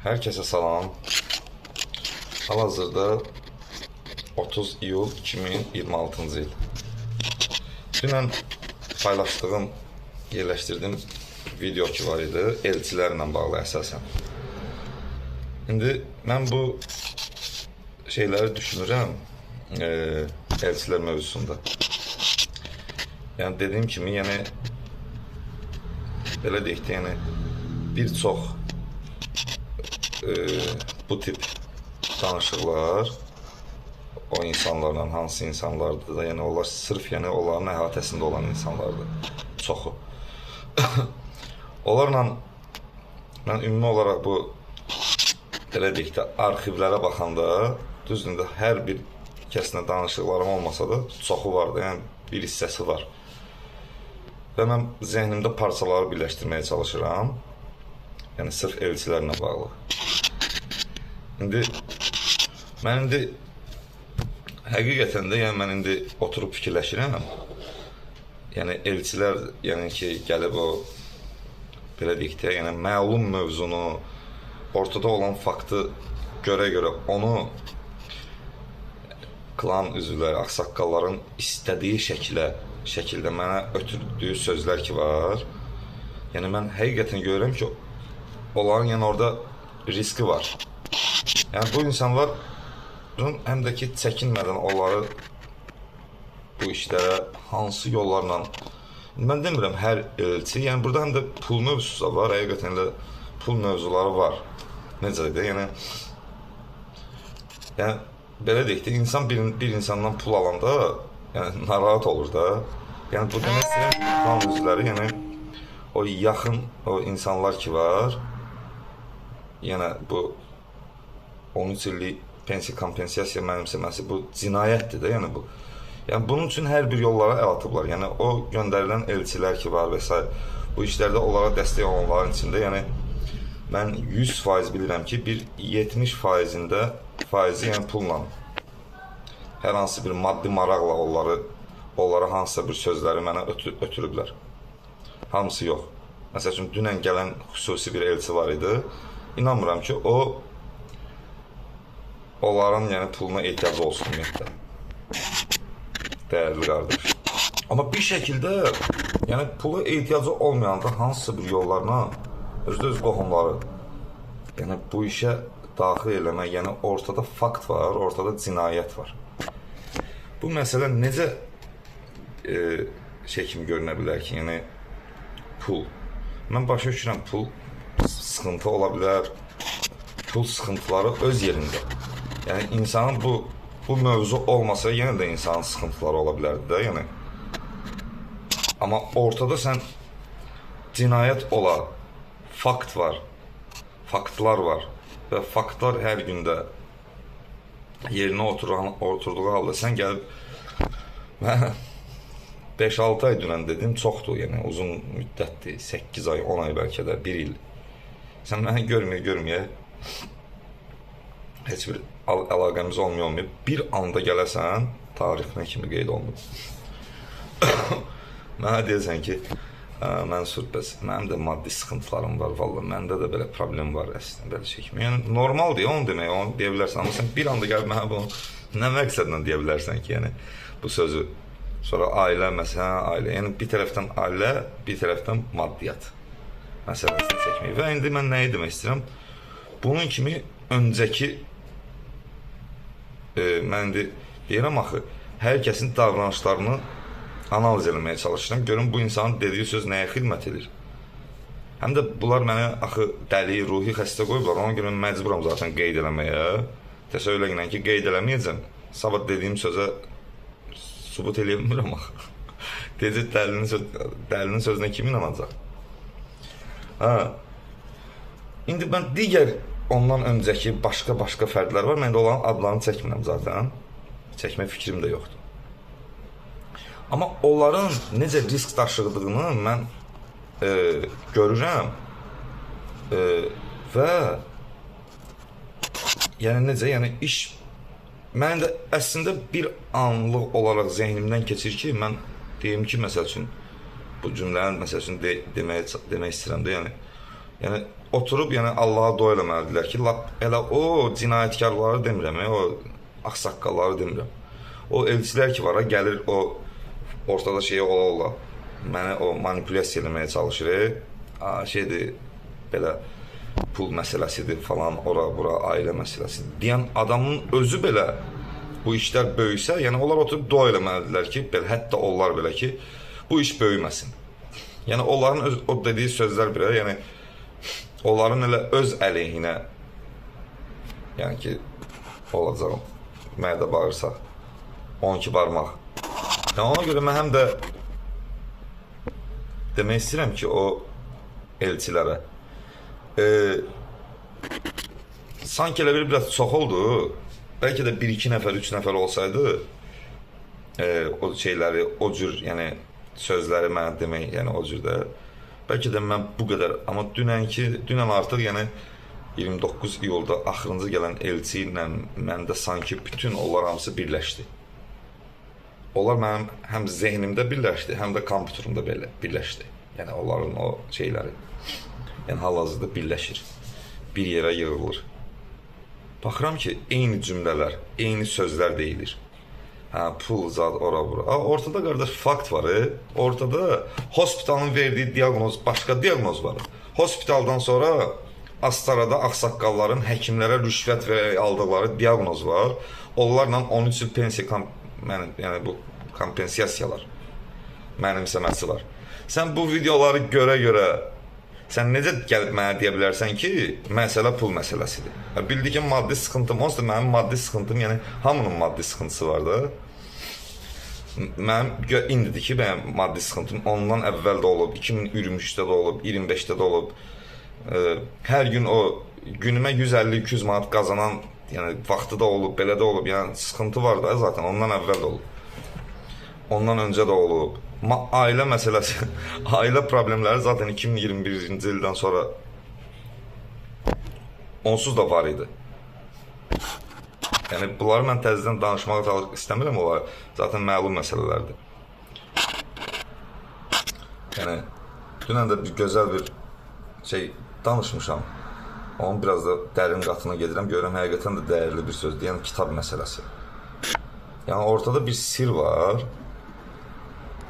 Herkese salam. Hal-hazırda 30 iyul 2026-cı il. Dünən paylaşdığım, yerləşdirdiyim video ki var idi, elçilərlə bağlı əsasən. İndi mən bu şeyləri düşünürəm, elçilər mövzusunda. Yəni dediyim kimi, belə deyək də, bir çox bu tip danışıqlar o insanlarla, hansı insanlardır da, yəni onlar sırf onların əhatəsində olan insanlardır, çoxu. Onlarla mən ümumi olaraq bu, belə deyək də, arxivlərə baxanda, düzdür, hər bir kəslə danışıqlarım olmasa da çoxu vardı, yəni bir hissəsi var. Və mən zehnimdə parçaları birləşdirməyə çalışıram, yəni sırf elçilərlə bağlı. İndi mən həqiqətən də, mən oturub fikirləşirəm. Yəni elçilər, ki, gəlib o, belə deyək də, məlum mövzunu, ortada olan faktı görə onu klan üzvləri, ağsaqqalların istədiyi şəkildə mənə ötürdüyü sözlər ki var. Yəni mən həqiqətən görürəm ki, onların orada riski var. Yəni bu insanların həm də ki, çəkinmədən onları bu işlərə hansı yollarla, mən demirəm hər elçi, yəni burada həm də pul mövzusu da var, həqiqətən də pul mövzuları var. Necə də, yəni belə deyək də, insan bir insandan pul alanda narahat olur da. Yəni bu demək istəyirəm, klan üzvləri, o yaxın o insanlar ki var, bu 13 illik pensiya kompensasiya mənimsəməsi bu cinayətdir də, bu. Yəni bunun üçün hər bir yollara əl atıblar. Yəni o göndərilən elçilər ki var və s. bu işlərdə onlara dəstək olanların içində, mən 100% bilirəm ki, bir 70%-ində faizi, pulla, hər hansı bir maddi maraqla onlara hansısa bir sözləri mənə ötürüblər. Hamısı yox. Məsəl üçün, dünən gələn xüsusi bir elçi var idi. İnanmıram ki, onların puluna ehtiyacı olsun ümumiyyətlə. Dəyərli qardaş. Amma bir şəkildə, pula ehtiyacı olmayanda hansısa bir yollarla öz qohumları, bu işə daxil eləmək, ortada fakt var, ortada cinayət var. Bu məsələ necə kimi görünə bilər ki, pul. Mən başa düşürəm, pul sıxıntı ola bilər, pul sıxıntıları öz yerində. Yəni insanın bu mövzu olmasa, yenə də insanın sıxıntıları ola bilərdi də, Amma ortada sən cinayət ola, fakt var, faktlar var və faktlar hər gündə yerinə oturduğu halda sən gəlib, mən 5-6 ay dünən dedim, çoxdur, uzun müddətdir, 8 ay, 10 ay bəlkə də, 1 il. Sən məni görməyə, heç bir əlaqəmiz olmayıb, bir anda gələsən, tarixinə kimi qeyd olunub. Mənə deyəsən ki, Mənsur, mənim də maddi sıxıntılarım var, valla, məndə də belə problem var əslində, belə çəkmə. Yəni, normaldır, onu demək, onu deyə bilərsən, amma sən bir anda gəlib mənə bunu nə məqsədlə deyə bilərsən ki, bu sözü. Sonra ailə, məsələn, ailə, bir tərəfdən ailə, bir tərəfdən maddiyyat məsələsini çəkmək. Və indi mən nəyi demək istəyirəm? Bunun kimi öncəki, mən deyirəm axı, hər kəsin davranışlarını analiz eləməyə çalışıram. Görün, bu insanın dediyi söz nəyə xidmət edir? Həm də bunlar mənə axı dəli, ruhi xəstə qoyublar. Ona görə məcburam zaten qeyd eləməyə. Təsəvvürlə ki, qeyd eləməyəcəm. Sabah dediyim sözə subut eləyə bilmirəm axı. Deyəcək, dəlinin sözünə kim inanacaq? İndi mən digər ondan öncəki başqa fərdlər var. Mən də onların adlarını çəkmirəm zaten. Çəkmək fikrim də yoxdur. Amma onların necə risk daşıdığını mən görürəm və iş mən də əslində bir anlıq olaraq zehnimdən keçir ki, mən deyim ki, məsəl üçün, bu cümləni, məsəl üçün, demək istəyirəm də, oturub yəni Allaha dua eləməlidirlər ki, lap elə o cinayətkarları demirəm, o ağsaqqalları demirəm. O elçilər ki var, gəlir o ortada şey ola mənə o manipulyasiya eləməyə çalışır. Şeydir, belə pul məsələsidir falan, ora bura ailə məsələsidir deyən adamın özü belə bu işlər böyüsə, yəni onlar oturub dua eləməlidirlər ki, belə hətta onlar belə ki, bu iş böyüməsin. Yəni onların o dediyi sözlər belə, yəni onların elə öz əleyhinə, yəni ki, olacaq, mədə bağırsaq, 12 barmaq. Yəni ona görə mən həm də demək istəyirəm ki, o elçilərə, sanki elə biraz çox oldu, bəlkə də 1-2 nəfər, 3 nəfər olsaydı, o şeyləri, o cür, yəni sözləri mənə demək, yəni o cür də, bəlkə də mən bu qədər, amma dünən artıq, yəni 29 iyulda axırıncı gələn elçi ilə məndə sanki bütün onlar hamısı birləşdi. Onlar mənim həm zehnimdə birləşdi, həm də kompüterimdə birləşdi. Yəni onların o şeyləri, yəni hal-hazırda birləşir, bir yerə yığılır. Baxıram ki, eyni cümlələr, eyni sözlər deyilir. Pul, zad, ora, bura. Ortada qardaş fakt var. Ortada hospitalın verdiyi diaqnoz, başqa diaqnoz var. Hospitaldan sonra Astarada ağsaqqalların həkimlərə rüşvət verərək aldıqları diaqnoz var. Onlarla 13 il pensiya, yəni bu kompensasiyalar mənimsəməsi var. Sən bu videoları görə sən necə gəlib mənə deyə bilərsən ki, məsələ pul məsələsidir. Bildi ki, maddi sıxıntım, onsuz da mənim maddi sıxıntım, yəni hamının maddi sıxıntısı var da. Mənim indidir ki, mənim maddi sıxıntım ondan əvvəl də olub, 2023-də də olub, 25-də də olub. Hər gün o günümə 150-200 manat qazanan, yəni vaxtı da olub, belə də olub, yəni sıxıntı var da zaten, ondan əvvəl də olub. Ondan öncə də olub. Ailə məsələsi, ailə problemləri zaten 2021-ci ildən sonra onsuz da var idi. Yəni bunları mən təzədən danışmağa istəmirəm, onlar zaten məlum məsələlərdir. Yəni dünən də bir gözəl bir şey danışmışam. Onun biraz da dərin qatına gedirəm, görürəm həqiqətən də dəyərli bir sözdür, yəni kitab məsələsi. Yəni ortada bir sir var.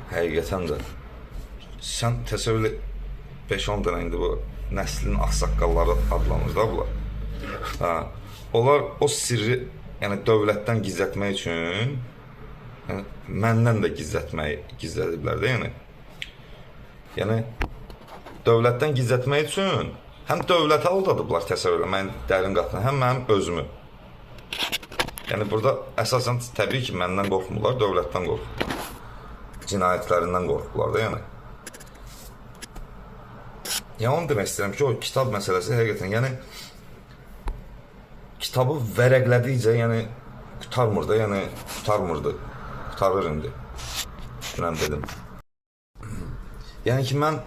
Həqiqətən də sən təsəvvür 5-10 dənə indi bu nəslin ağsaqqalları adlanır da bunlar. Onlar o sirri yəni dövlətdən gizlətmək üçün yəni, məndən də gizlədiblər də yəni. Yəni dövlətdən gizlətmək üçün həm dövlətə aldadıblar təsəvvür mən dərin qatına, həm mənim özümü. Yəni burada əsasən təbii ki məndən qorxmurlar, dövlətdən qorxurlar. Cinayətlərindən qorxdular da yəni. Yəni onu demək istəyirəm ki, o kitab məsələsi həqiqətən, yəni kitabı vərəqlədikcə, yəni qutarmır da, yəni qutarmırdı, qutarır indi. Dünən dedim. Yəni ki, mən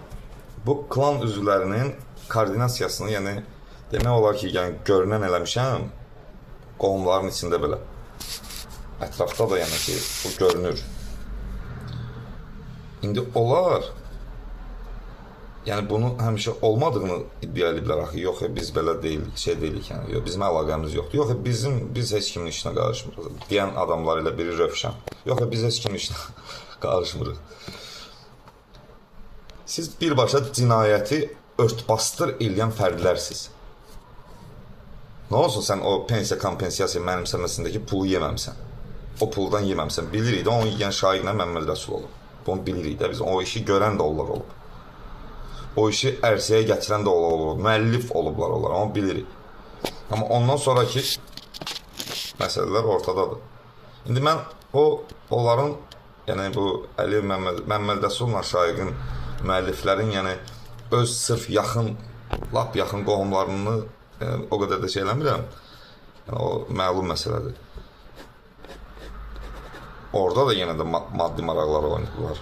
bu klan üzvlərinin koordinasiyasını, yəni demək olar ki, yəni görünən eləmişəm qohumların içində belə. Ətrafda da yəni ki, bu görünür. İndi onlar yəni bunu həmişə olmadığını iddia ediblər axı. Yox, biz belə deyilik, şey deyilik yəni. Yox, bizim əlaqəmiz yoxdur. Yox, biz heç kimin işinə qarışmırıq. Deyən adamlar ilə biri Rövşən. Yox, biz heç kimin işinə qarışmırıq. Siz birbaşa cinayəti örtbasdır eləyən fərdlərsiniz. Nə olsun sən o pensiya kompensasiya mənimsəməsindəki pulu yeməmsən. O puldan yeməmsən. Bilirik də onu yiyən Şaiqlə Məmməd Rəsul olub. Bunu bilirik də, biz o işi görən də onlar olub. O işi ərsəyə gətirən də onlar olub, müəllif olublar onlar, onu bilirik. Amma ondan sonraki məsələlər ortadadır. İndi mən onların, yəni bu Əliyev Məmməd Rəsulla Şaiqin müəlliflərin, yəni öz sırf yaxın, lap yaxın qohumlarını o qədər də şey eləmirəm. Yəni o məlum məsələdir. Orada da yenə də maddi maraqları oynayırlar.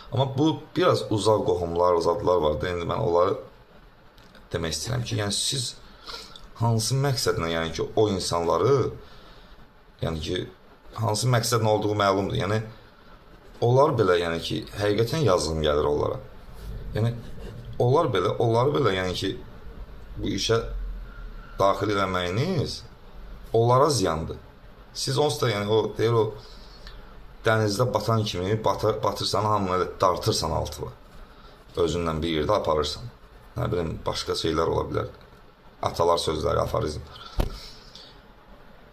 Amma bu biraz uzaq qohumlar, zadlar var da, indi mən onları demək istəyirəm ki, yəni siz hansı məqsədlə, yəni ki, o insanları, yəni ki, hansı məqsədlə olduğu məlumdur. Yəni, onlar belə, yəni ki, həqiqətən yazığım gəlir onlara. Yəni, onları belə yəni ki, bu işə daxil eləməyiniz onlara ziyandır. Siz onsuz da yəni o deyir o dənizdə batan kimi batırsan, hamını elə dartırsan altıva. Özündən bir yerdə aparırsan. Nə bilim, başqa şeylər ola bilər. Atalar sözləri, aforizmlər.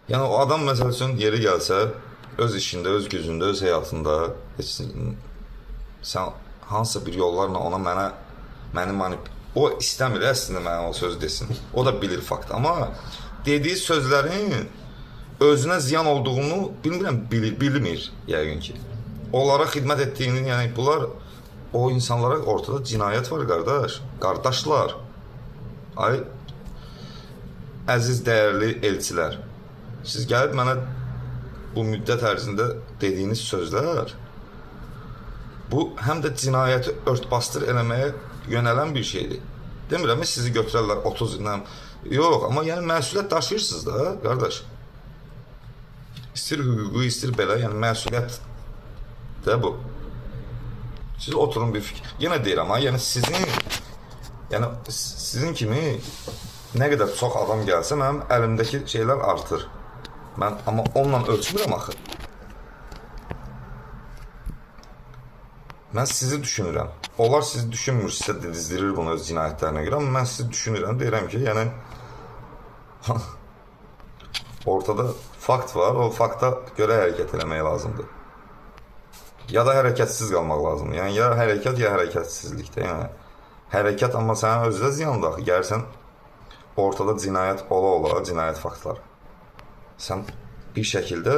Yəni o adam məsəl üçün yeri gəlsə, öz işində, öz gücündə, öz həyatında heç sən hansısa bir yollarla ona məni o istəmir əslində mənə o söz desin. O da bilir fakt. Amma dediyi sözlərin özünə ziyan olduğunu bilmir yəqin ki. Onlara xidmət etdiyini, yəni bunlar o insanlara ortada cinayət var qardaş. Qardaşlar. Ay əziz, dəyərli elçilər. Siz gəlib mənə bu müddət ərzində dediyiniz sözlər bu həm də cinayəti örtbasdır eləməyə yönələn bir şeydir. Demirəm, sizi götürərlər 30 ilə. Yox, amma yəni məsuliyyət daşıyırsınız da, qardaş. İstir hüququ, istir belə, yəni məsuliyyət də bu. Siz oturun bir fikir. Yenə deyirəm, yəni sizin kimi nə qədər çox adam gəlsə, mənim əlimdəki şeylər artır. Mən amma onunla ölçmürəm axı. Mən sizi düşünürəm. Onlar sizi düşünmür, sizə dizdirir bunu öz cinayətlərinə görə, amma mən sizi düşünürəm, deyirəm ki, yəni ortada fakt var, o fakta görə hərəkət eləmək lazımdır. Ya da hərəkətsiz qalmaq lazımdır. Yəni ya hərəkət, ya hərəkətsizlikdə. Yəni hərəkət amma sənin özünə ziyandır axı. Gəlsən ortada cinayət ola, cinayət faktları. Sən bir şəkildə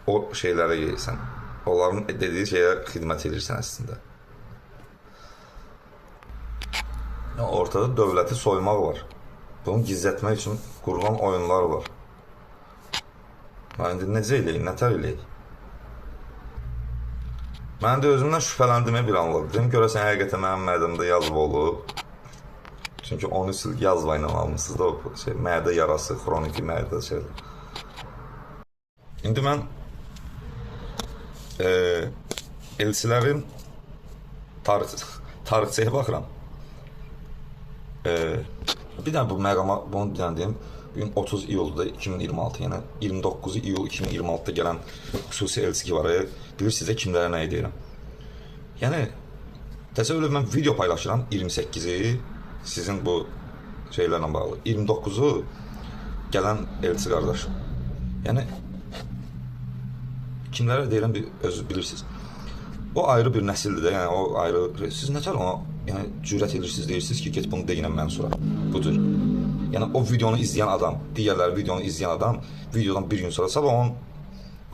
o şeylərə yeyirsən. Onların dediyi şeyə xidmət edirsən əslində. Ortada dövləti soymaq var. Bunu gizlətmək üçün qurulan oyunlar var. İndi necə eləyik, nətər eləyik? Mən də özümdən şübhələndiyimi bir anladım. Dedim, görəsən həqiqətən mənim mədəmdə yazıb olub. Çünki 13 il yazva ilə almışsınız da o şey, mədə yarası, xroniki mədə şeylər. İndi mən elçilərin tarixçəyə baxıram. Bir dənə bu məqama, bunu bir dənə deyim. Bugün 30 iyulda 2026, yəni 29 iyul 2026-da gələn xüsusi elçi ki var. Bilirsiniz də kimlərə nəyi deyirəm. Yəni, təsəvvür edin, mən video paylaşıram 28-i sizin bu şeylərlə bağlı. 29-u gələn elçi qardaş. Yəni, kimlərə deyirəm, özünüz bilirsiniz. O ayrı bir nəsildir də, yəni o ayrı. Siz nətər ona cürət edirsiniz, deyirsiniz ki, get bunu deyinəm mən sonra. Budur. Yəni o videonu izləyən adam, digərləri videonu izləyən adam videodan bir gün sonra sabah onun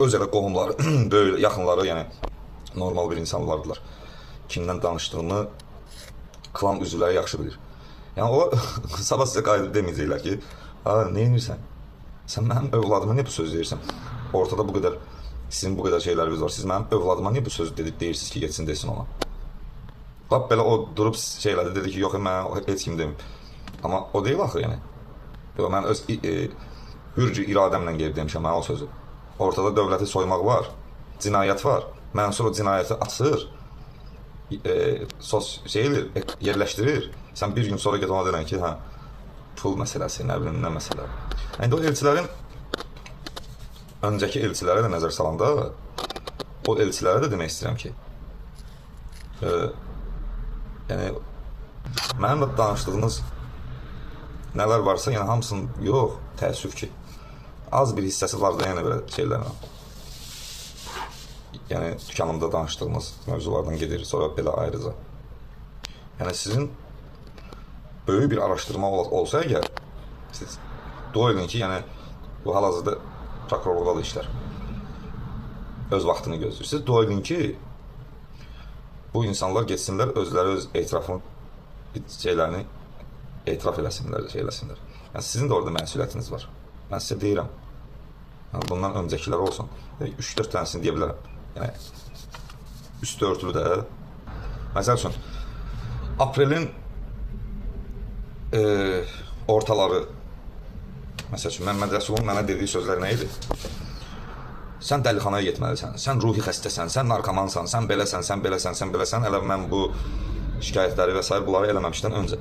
öz elə qohumları, böyle yaxınları, yəni normal bir insanlardılar. Kimdən danışdığını klan üzvləri yaxşı bilir. Yəni o sabah sizə qayıdıb deməyəcəklər ki, nə edirsən? Sən mənim övladıma niyə bu söz deyirsən? Ortada bu qədər, sizin bu qədər şeyləriniz var. Siz mənim övladıma niyə bu sözü deyirsiniz ki, geçsin desin ona? Lap belə o durub şeylərdə dedi ki, yox, mən heç kim deməyim. Amma o deyil axı, yəni. Mən öz hürcü iradəmlə gelib demişəm mən o sözü. Ortada dövləti soymaq var, cinayət var. Mənsur o cinayəti açır, yerləşdirir. Sən bir gün sonra get ona deyirən ki, pul məsələsi, nə bilim, nə məsələ. Yəni o elçilərin, öncəki elçilərə də nəzər salanda, o elçilərə də demək istəyirəm ki, yəni, mənimlə danışdığınız nələr varsa, yəni hamısının yox, təəssüf ki, az bir hissəsi var da, yəni belə şeylərlə. Yəni, dükanımda danışdığımız mövzulardan gedir, sonra belə ayrıca. Yəni, sizin böyük bir araşdırma olsa əgər, siz dua edin ki, yəni, bu hal-hazırda prokurorluqda da işlər. Öz vaxtını gözləyir. Siz dua edin ki, bu insanlar geçsinlər, özləri öz etirafın şeylərini etiraf eləsinlər, şey eləsinlər. Yəni, sizin də orada məsuliyyətiniz var. Mən sizə deyirəm. Yəni, bundan öncəkilər olsun. 3-4 tənesini deyə bilərəm. Yəni, üstü örtülü də. Məsəl üçün, aprelin ortaları, məsəl üçün, Məmməd Rəsulun mənə dediyi sözlər nə idi? Sən dəlixanaya getməlisən, sən ruhi xəstəsən, sən narkomansan, sən beləsən, sən beləsən, sən beləsən. Elə mən bu şikayətləri və s. bunları eləməmişdən öncə.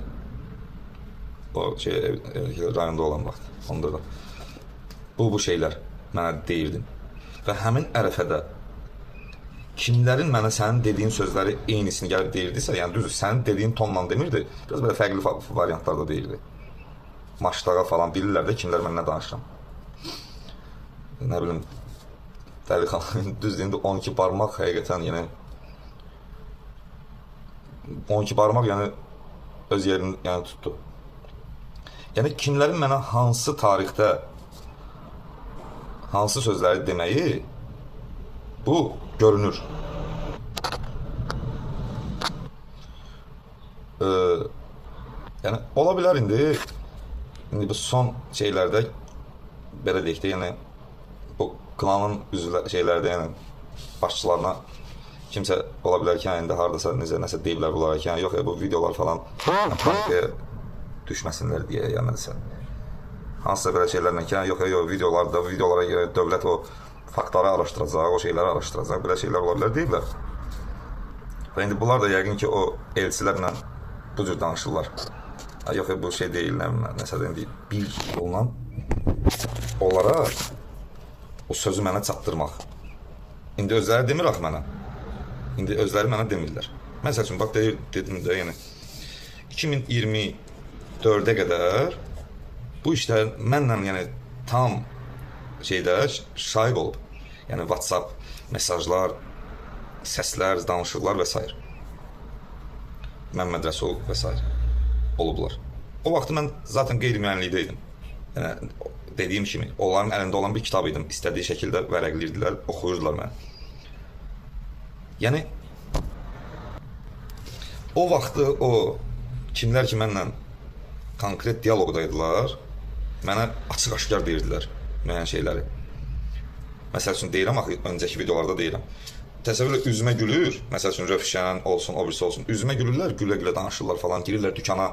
O rayonda olan vaxt. Onda da. Bu şeylər mənə deyirdin. Və həmin ərəfədə kimlərin mənə sənin dediyin sözləri eynisini gəlib deyirdisə, yəni düzdür, sənin dediyin tonla demirdi, biraz belə fərqli variantlarda deyirdi. Maçdağa falan bilirlər də kimlər mən nə danışıram. Nə bilim, dəlixanın düzdür, indi 12 barmaq həqiqətən, yəni 12 barmaq yəni öz yerini yəni tutdu. Yəni kimlərin mənə hansı tarixdə hansı sözləri deməyi bu görünür. Yəni ola bilər indi bu son şeylərdə belə deyək də, yəni bu klanın şeylərdə, yəni başçılarına kimsə ola bilər ki, indi hardasa nəsə deyiblər bunlara ki, yox bu videolar falan panikaya düşməsinlər deyə, yəni nəsə hansısa belə şeylərlə ki, yox videolara görə dövlət o faktları araşdıracaq, o şeyləri araşdıracaq, belə şeylər ola bilər deyiblər. Və indi bunlar da yəqin ki, o elçilərlə bu cür danışırlar. Yox bu şey deyil, nəsə indi bir yolla onlara o sözü mənə çatdırmaq. İndi özləri demir axı mənə. İndi özləri mənə demirlər. Məsəl üçün, bax dedim də, yəni 2024-ə qədər bu işlər mənlə yəni tam şeydə şahid olub. Yəni WhatsApp mesajlar, səslər, danışıqlar və s. Məmməd Rəsul və s. olublar. O vaxtı mən zaten qeyri-müəyyənlikdə idim. Yəni, dediyim kimi, onların əlində olan bir kitab idim. İstədiyi şəkildə vərəqləyirdilər, oxuyurdular mənə. Yəni, o vaxtı o kimlər ki mənlə konkret diyaloqdaydılar, mənə açıq-aşkar deyirdilər müəyyən şeyləri. Məsəl üçün deyirəm, axı, öncəki videolarda deyirəm. Təsəvvürlə üzümə gülür, məsəl üçün Rövşən olsun, o birisi olsun, üzümə gülürlər, gülə-gülə danışırlar falan, girirlər dükana,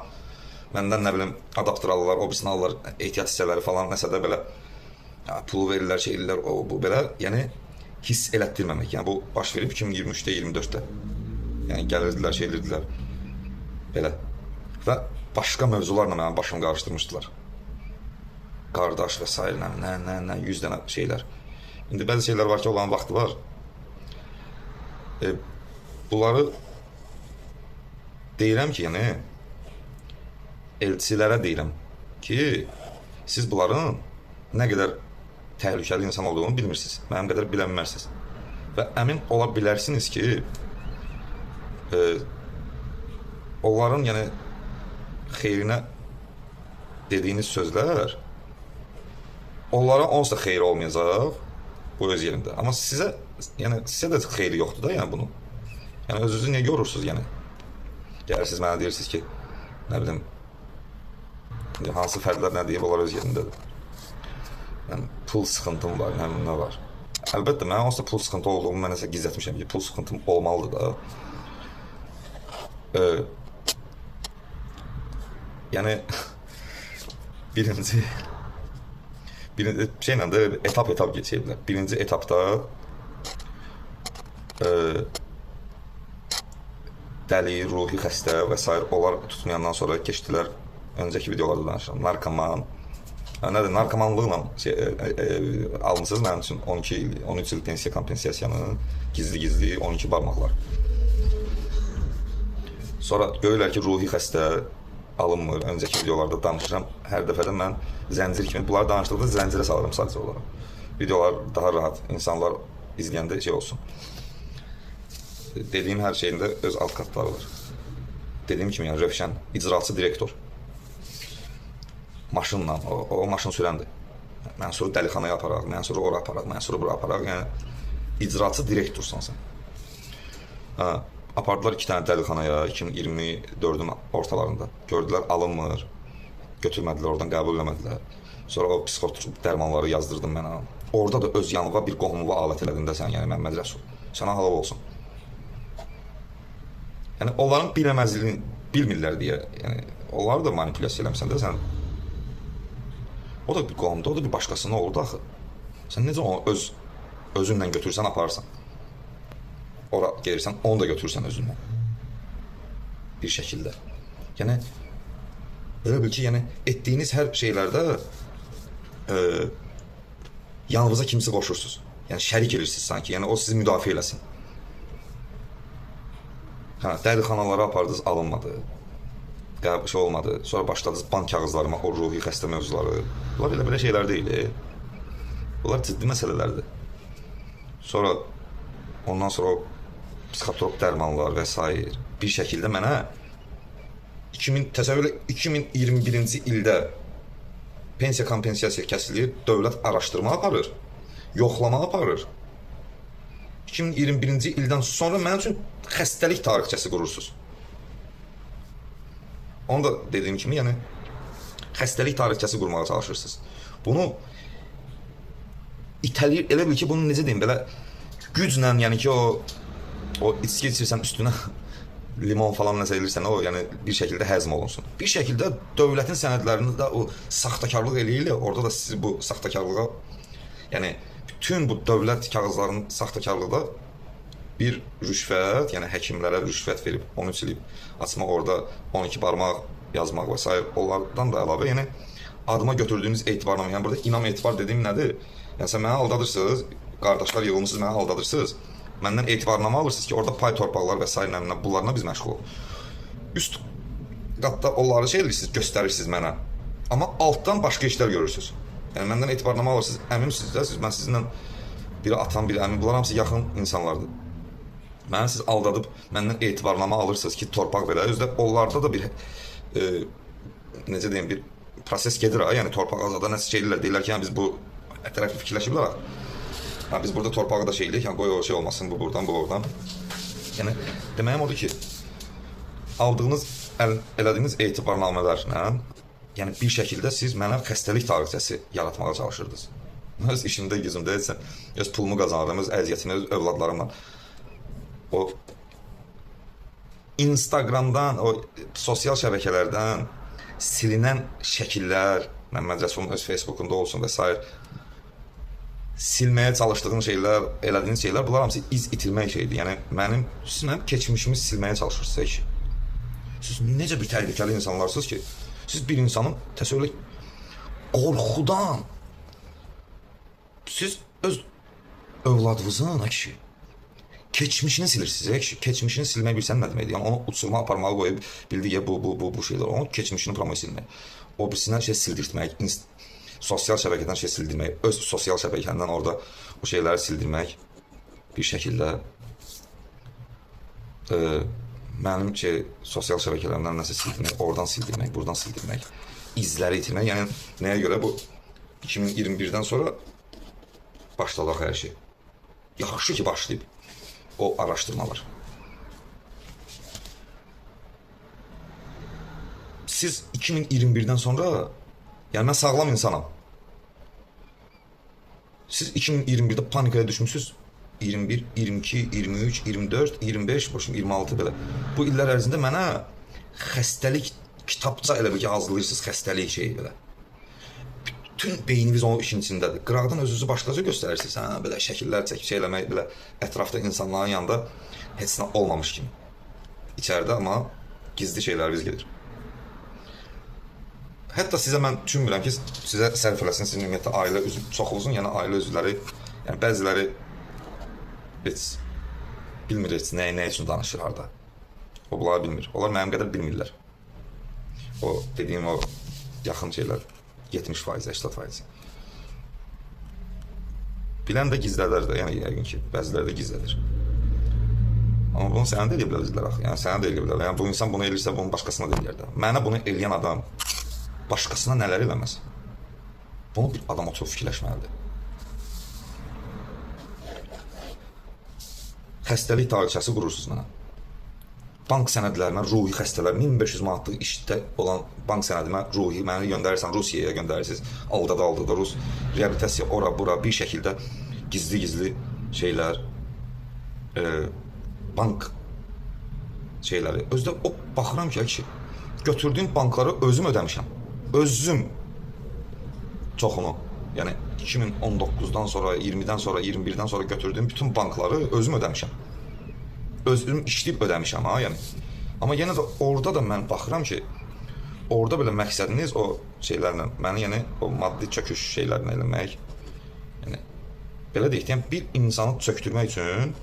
məndən nə bilim adaptır alırlar, o birisini alırlar, ehtiyat hissələri falan, nəsə də belə pulu verirlər, şey edirlər, bu belə, yəni hiss elətdirməmək, yəni bu baş verib 2023-də, 24-də, yəni gəlirdilər, şey edirdilər, belə və başqa mövzularla mənim başımı qarışdırmışdılar. Qardaş və s. nə, 100 dənə şeylər. İndi bəzi şeylər var ki, olan vaxtı var. Bunları deyirəm ki, yəni elçilərə deyirəm ki, siz bunların nə qədər təhlükəli insan olduğunu bilmirsiniz, mənim qədər bilənmərsiniz. Və əmin ola bilərsiniz ki, onların yəni xeyrinə dediyiniz sözlər onlara onsuz da xeyri olmayacaq bu öz yerində. Amma sizə də xeyri yoxdur da, yəni bunun. Yəni özünüzü niyə görürsünüz, yəni? Gəlirsiniz mənə deyirsiniz ki, nə bilim, hansı fərdlər nə deyib, onlar öz yerindədir. Yəni, pul sıxıntım var, nə var. Əlbəttə, mən onsuz da pul sıxıntı olduğumu mən nəsə gizlətmişəm ki, pul sıxıntım olmalıdır da. Yəni, birinci şeylə də etap geçirdiler. Birinci etapda dəli, ruhi xəstə və s. onlar tutmayandan sonra keçdilər. Öncəki videolarda danışıram. Narkoman. Nədir? Narkomanlıqla almışsınız mənim üçün 13 il pensiya kompensasiyanı gizli 12 barmaqlar. Sonra görürlər ki, ruhi xəstə alınmır. Öncəki videolarda danışıram. Hər dəfədə mən zəncir kimi, bunları danışdıqda zəncirə salırım sadəcə olaraq. Videolar daha rahat, insanlar izləyəndə şey olsun. Dediyim hər şeyində öz alt katları var. Dediyim kimi, yəni Rövşən, icraçı direktor. Maşınla, o maşın sürəndir. Mənsuru dəlixanaya aparaq, mənsuru ora aparaq, mənsuru bura aparaq. Yəni, icraçı direktorsan sən. Apardılar 2 dənə dəlixanaya 2024-ün ortalarında. Gördülər, alınmır. Götürmədilər, oradan qəbul eləmədilər. Sonra o psixotropik dərmanları yazdırdım mənə. Orada da öz yanıva bir qohumuva alət elədin də sən, yəni Məmməd Rəsul. Sənə halal olsun. Yəni, onların biləməzliyini bilmirlər deyə, yəni, onları da manipulyasiya eləmişsən də sən. O da bir qohumda, o da bir başqasına olurdu axı. Sən necə onu özünlə götürsən, aparırsan. Ora gelirsən, onu da götürürsən özünlə. bir şəkildə. Yəni elə bil ki, yəni etdiyiniz hər şeylərdə yanınıza kimsə qoşursunuz. Yəni şərik edirsiniz sanki. Yəni o sizi müdafiə eləsin. Hə, dəlixanalara apardınız, alınmadı. Şey olmadı. Sonra başladınız bank kağızlarıma o ruhi xəstə mövzuları. Bunlar elə belə şeylər deyil. Bunlar ciddi məsələlərdir. Sonra ondan sonra o psixotrop dərmanlar və s. bir şəkildə mənə təsəvvür 2021-ci ildə pensiya kompensasiya kəsilir, dövlət araşdırma aparır, yoxlama aparır. 2021-ci ildən sonra mənim üçün xəstəlik tarixçəsi qurursunuz. Onu da dediyim kimi, yəni xəstəlik tarixçəsi qurmağa çalışırsınız. Bunu itələyir, elə bil ki, bunu necə deyim, belə güclə, yəni ki, o içki içirsən üstünə limon falan nəsə elirsən, o yəni bir şəkildə həzm olunsun. Bir şəkildə dövlətin sənədlərində o saxtakarlıq eləyirlər, orada da sizi bu saxtakarlığa, yəni bütün bu dövlət kağızlarının saxtakarlıqda bir rüşvət, yəni həkimlərə rüşvət verib, onu silib açmaq, orada 12 barmaq yazmaq və s. onlardan da əlavə, yəni adıma götürdüyünüz etibarnamə, yəni burada inam etibar dediyim nədir? Yəni sən mənə aldadırsınız, qardaşlar yığılmışsınız, mənə aldadırsınız, məndən etibarnamə alırsınız ki, orada pay torpaqlar və s. bunlarla biz məşğul olub. Üst qatda onları şey edirsiniz, göstərirsiniz mənə, amma altdan başqa işlər görürsünüz. Yəni məndən etibarnamə alırsınız, əmimsiniz də, mən sizinlə biri atam, biri əmim, bunlar hamısı yaxın insanlardır. Mənə siz aldadıb, məndən etibarnamə alırsınız ki, torpaq belə, özdə onlarda da bir, necə deyim, bir proses gedir, yəni torpaq azada nəsə şeylər deyirlər ki, yəni biz bu tərəfli fikirləşiblər, biz burada torpağı da şey eləyək, yəni qoy o şey olmasın, bu buradan, bu oradan. Yəni, deməyim odur ki, aldığınız, elədiyiniz etibarnamələrlə, yəni bir şəkildə siz mənə xəstəlik tarixçəsi yaratmağa çalışırdınız. Öz işimdə, gücümdə etsən, öz pulumu qazanırım, öz əziyyətini, öz övladlarımla. O Instagramdan, o sosial şəbəkələrdən silinən şəkillər, Məmmədrəsulun öz Facebookunda olsun və s. silməyə çalışdığın şeylər, elədiyiniz şeylər, bunlar hamısı iz itirmək şeydir. Yəni, siz mənim keçmişimi silməyə çalışırsınız ki, siz necə bir təhlükəli insanlarsınız ki, siz bir insanın təsəvvürlə qorxudan, siz öz övladınızın, kişi, keçmişini silirsiniz, keçmişini silmək bilsən nə deməkdir? Yəni, onu uçurma, aparmağa qoyub, bildiyi bu şeylər, onun keçmişini promoy silmək, o birisindən şey sildirtmək, sosial şəbəkədən şey sildirmək, öz sosial şəbəkəndən orada o şeyləri sildirmək, bir şəkildə mənim sosial şəbəkələrimdən nəsə sildirmək, oradan sildirmək, buradan sildirmək, izləri itirmək, yəni nəyə görə bu 2021-dən sonra başladıq hər şey. Yaxşı ki, başlayıb o araşdırmalar. Siz 2021-dən sonra, yəni mən sağlam insanam. Siz 2021-də panikaya düşmüşsünüz. 21, 22, 23, 24, 25, 26 belə. Bu illər ərzində mənə xəstəlik kitabça elə bir ki, hazırlayırsınız, xəstəlik şeyi belə. Bütün beyniniz onun işin içindədir. Qıraqdan özünüzü başqaca göstərirsiniz, belə şəkillər çəkib şey eləmək, belə ətrafda insanların yanında heç nə olmamış kimi. İçəridə amma gizli şeyləriniz gedir. Hətta sizə mən düşünmürəm ki, sizə sərf eləsin, sizin ümumiyyətlə ailə çoxunuzun, yəni ailə üzvləri, yəni bəziləri heç bilmir heç nə üçün danışır harada. O bunları bilmir. Onlar mənim qədər bilmirlər. O dediyim o yaxın şeylər 70%, 80%. Bilən də gizlədir də, yəni yəqin ki, bəziləri də gizlədir. Amma bunu sənə də eləyə bilərlər axı. Yəni sənə də eləyə bilərlər. Yəni bu insan bunu eləyirsə, bunu başqasına da eləyər də. Mənə bunu eləyən adam başqasına nələr eləməz? Bunu bir adam oturub fikirləşməlidir. Xəstəlik tarixçəsi qurursunuz mənə. Bank sənədlərimə ruhi xəstələr, 1500 manatlıq işdə olan bank sənədimə ruhi, məni göndərirsən Rusiyaya göndərirsiniz, aldada Rus, reabilitasiya, ora, bura, bir şəkildə gizli şeylər, bank şeyləri. Özdə o baxıram ki, götürdüyüm bankları özüm ödəmişəm. Özüm çoxunu, yəni 2019-dan sonra, 20-dən sonra, 21-dən sonra götürdüyüm bütün bankları özüm ödəmişəm. Özüm işləyib ödəmişəm, yəni Amma yenə də orada da mən baxıram ki, orada belə məqsədiniz o şeylərlə, məni yəni o maddi çöküş şeylərini eləmək, yəni belə deyək, yəni bir insanı çöktürmək üçün,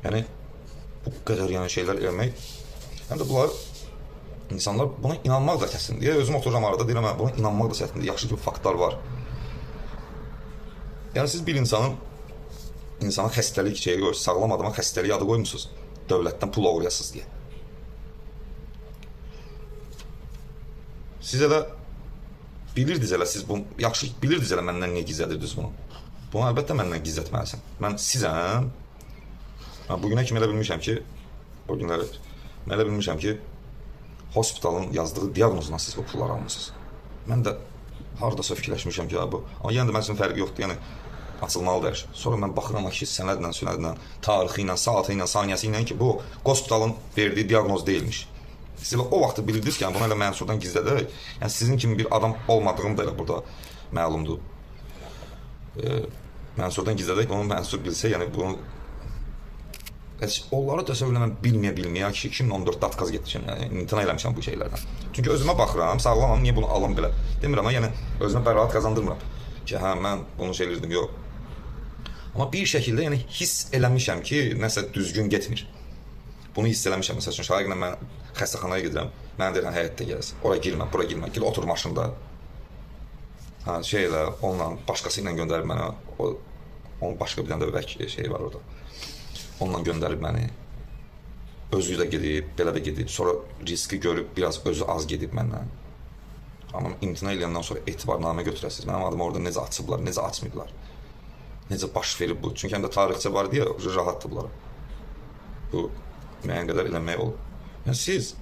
yəni bu qədər yəni şeylər eləmək, həm də bunlar insanlar buna inanmaq da çətindir. Özüm otururam arada deyirəm, buna inanmaq da çətindir. Yaxşı ki, faktlar var. Yəni siz bir insana xəstəlik şeyi qoyursunuz, sağlam adama xəstəlik adı qoymusunuz, dövlətdən pul oğrayasınız deyə. Siz elə bilirdiniz elə, siz bunu yaxşı bilirdiniz elə məndən niyə gizlədirdiniz bunu. Bunu əlbəttə məndən gizlətməlisən. Mən sizəm. Mən bugünə kimi elə bilmişəm ki, o günləri mən elə bilmişəm ki, hospitalın yazdığı diaqnozla siz bu pulları almışsınız. Mən də hardasa fikirləşmişəm ki, bu. Amma yenə də mənim üçün fərqi yoxdur. Yəni açılmalıdır. Sonra mən baxıram ki, sənədlə, sünədlə, tarixi ilə, saatı ilə, saniyəsi ilə ki, bu hospitalın verdiyi diaqnoz deyilmiş. Siz elə o vaxtı bilirdiniz ki, yəni, bunu elə Mənsurdan gizlədərək, yəni sizin kimi bir adam olmadığım da elə burada məlumdur. Mənsurdan gizlədərək, onu Mənsur bilsə, yəni bunu onları təsəvvür eləməm bilməyə ki, 2014-də Atkaz getmişəm, yəni imtina eləmişəm bu şeylərdən. Çünki özümə baxıram, sağlamam, niyə bunu alım belə demirəm, yəni özümə bəraət qazandırmıram ki, hə, mən bunu şey edirdim, yox. Amma bir şəkildə yəni hiss eləmişəm ki, nəsə düzgün getmir. Bunu hiss eləmişəm, məsəl üçün, Şahiqlə mən xəstəxanaya gedirəm, mənə deyirəm, həyətdə gələsin, oraya girmə, bura girmə, gir otur maşında. Hə, şeylə, onunla, başqası ilə göndərib mənə, onun başqa bir dənə də vək şeyi var orada. Onunla göndərib məni, özü də gedib, belə də gedib, sonra riski görüb, biraz özü az gedib məndən. Amma imtina eləyəndən sonra etibarnamə götürəsiniz, mənim adımı orada necə açıblar, necə açmayıblar, necə baş verib bu. Çünki həm də tarixçə var deyə, rahatdır bunlara. Bu, müəyyən qədər eləmək olur. Yəni siz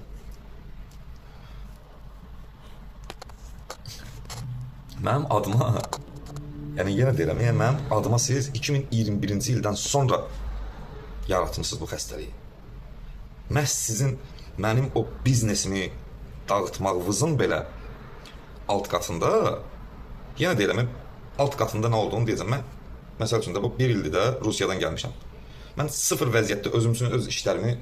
mənim adıma, yəni yenə deyirəm, yəni mənim adıma siz 2021-ci ildən sonra yaratmışsınız bu xəstəliyi. Məhz sizin mənim o biznesimi dağıtmağınızın belə alt qatında, yenə deyirəm, alt qatında nə olduğunu deyəcəm. Mən, məsəl üçün də bu bir ildir də Rusiyadan gəlmişəm. Mən sıfır vəziyyətdə özüm üçün öz işlərimi,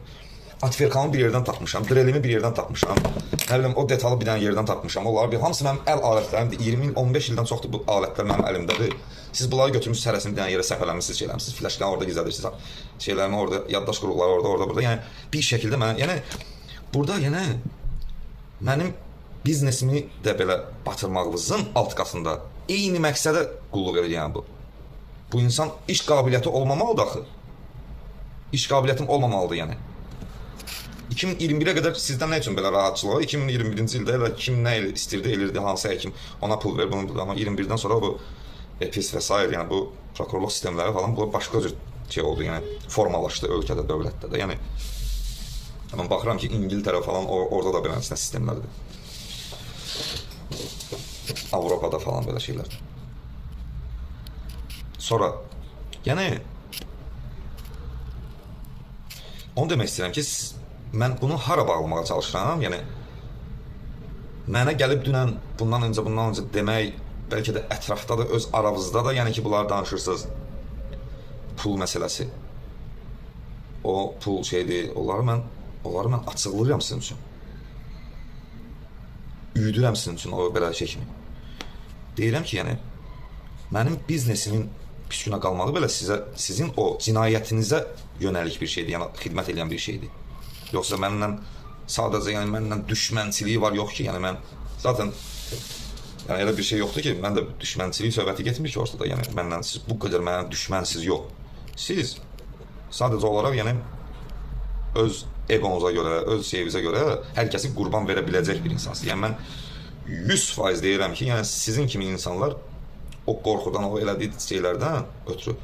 atverkamı bir yerdən tapmışam, drelimi bir yerdən tapmışam, nə bilim, o detalı bir dənə yerdən tapmışam. Onları hamısı mənim əl alətlərimdir. 20-15 ildən çoxdur bu alətlər mənim əlimdədir. Siz bunları götürmüş sərəsini bir dənə yerə səpələmişsiniz, şeyləmişsiniz, flaşkanı orada gizlədirsiniz, şeylərimi orada, yaddaş qurğuları orada, burada. Yəni bir şəkildə mənə, yəni burada yəni mənim biznesimi də belə batırmağınızın alt qatında eyni məqsədə qulluq edir, yəni bu. Bu insan iş qabiliyyəti olmamalıdır axı. İş qabiliyyətim olmamalıdır, yəni. 2021-ə qədər sizdən nə üçün belə rahatçılığı? 2021-ci ildə elə kim nə istirdi, elirdi, hansı həkim ona pul ver, bunu, amma 21-dən sonra bu EPIS və s. yəni bu prokurorluq sistemləri falan, bu başqa cür şey oldu, yəni formalaşdı ölkədə, dövlətdə də. Yəni mən baxıram ki, İngiltərə falan orada da beləsinə sistemlərdir. Avropada falan belə şeylər. Sonra, yəni onu demək istəyirəm ki, mən bunu hara bağlamağa çalışıram, yəni mənə gəlib dünən, bundan öncə demək, bəlkə də ətrafda da, öz aranızda da, yəni ki, bunları danışırsınız, pul məsələsi, o pul şeydir, onları mən açıqlayıram sizin üçün, üyüdürəm sizin üçün o belə şey kimi. Deyirəm ki, yəni, mənim biznesimin pis günə qalmağı belə sizin o cinayətinizə yönəlik bir şeydir, yəni xidmət edən bir şeydir. Yoxsa mənlə sadəcə, yəni mənlə düşmənçiliyi var, yox ki, yəni mən zaten yəni elə bir şey yoxdur ki, mən də düşmənçilik söhbəti getmir ki ortada, yəni mənlə siz bu qədər mənə düşmənsiz yox. Siz sadəcə olaraq, yəni öz egonuza görə, öz şeyinizə görə hər kəsi qurban verə biləcək bir insansınız. Yəni mən 100% deyirəm ki, yəni sizin kimi insanlar o qorxudan, o elədiyi şeylərdən ötürü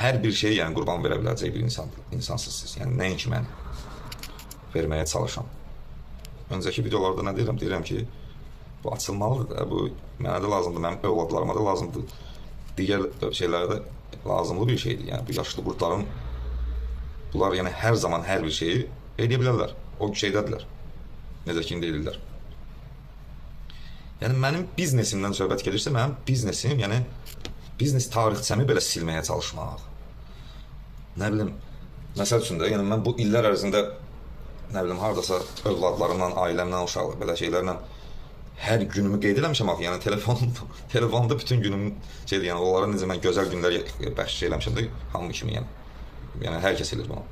hər bir şeyi yəni qurban verə biləcək bir insansınız siz. Yəni nəinki mən verməyə çalışam. Öncəki videolarda nə deyirəm? Deyirəm ki, bu açılmalıdır da, bu mənə də lazımdır, mənim övladlarıma da lazımdır, digər şeylərə də lazımlı bir şeydir. Yəni bu yaşlı qurtların bunlar yəni hər zaman hər bir şeyi edə bilərlər. O şeydədirlər. Necə ki, indi edirlər. Yəni mənim biznesimdən söhbət gedirsə, mənim biznesim, yəni biznes tarixçəmi belə silməyə çalışmaq. Nə bilim, məsəl üçün də, yəni mən bu illər ərzində nə bilim, hardasa övladlarımla, ailəmlə, uşaqlar, belə şeylərlə hər günümü qeyd eləmişəm axı. Yəni telefonda bütün günüm şeydir, yəni onlara necə mən gözəl günlər bəxş eləmişəm də hamı kimi yəni. Yəni hər kəs edir bunu.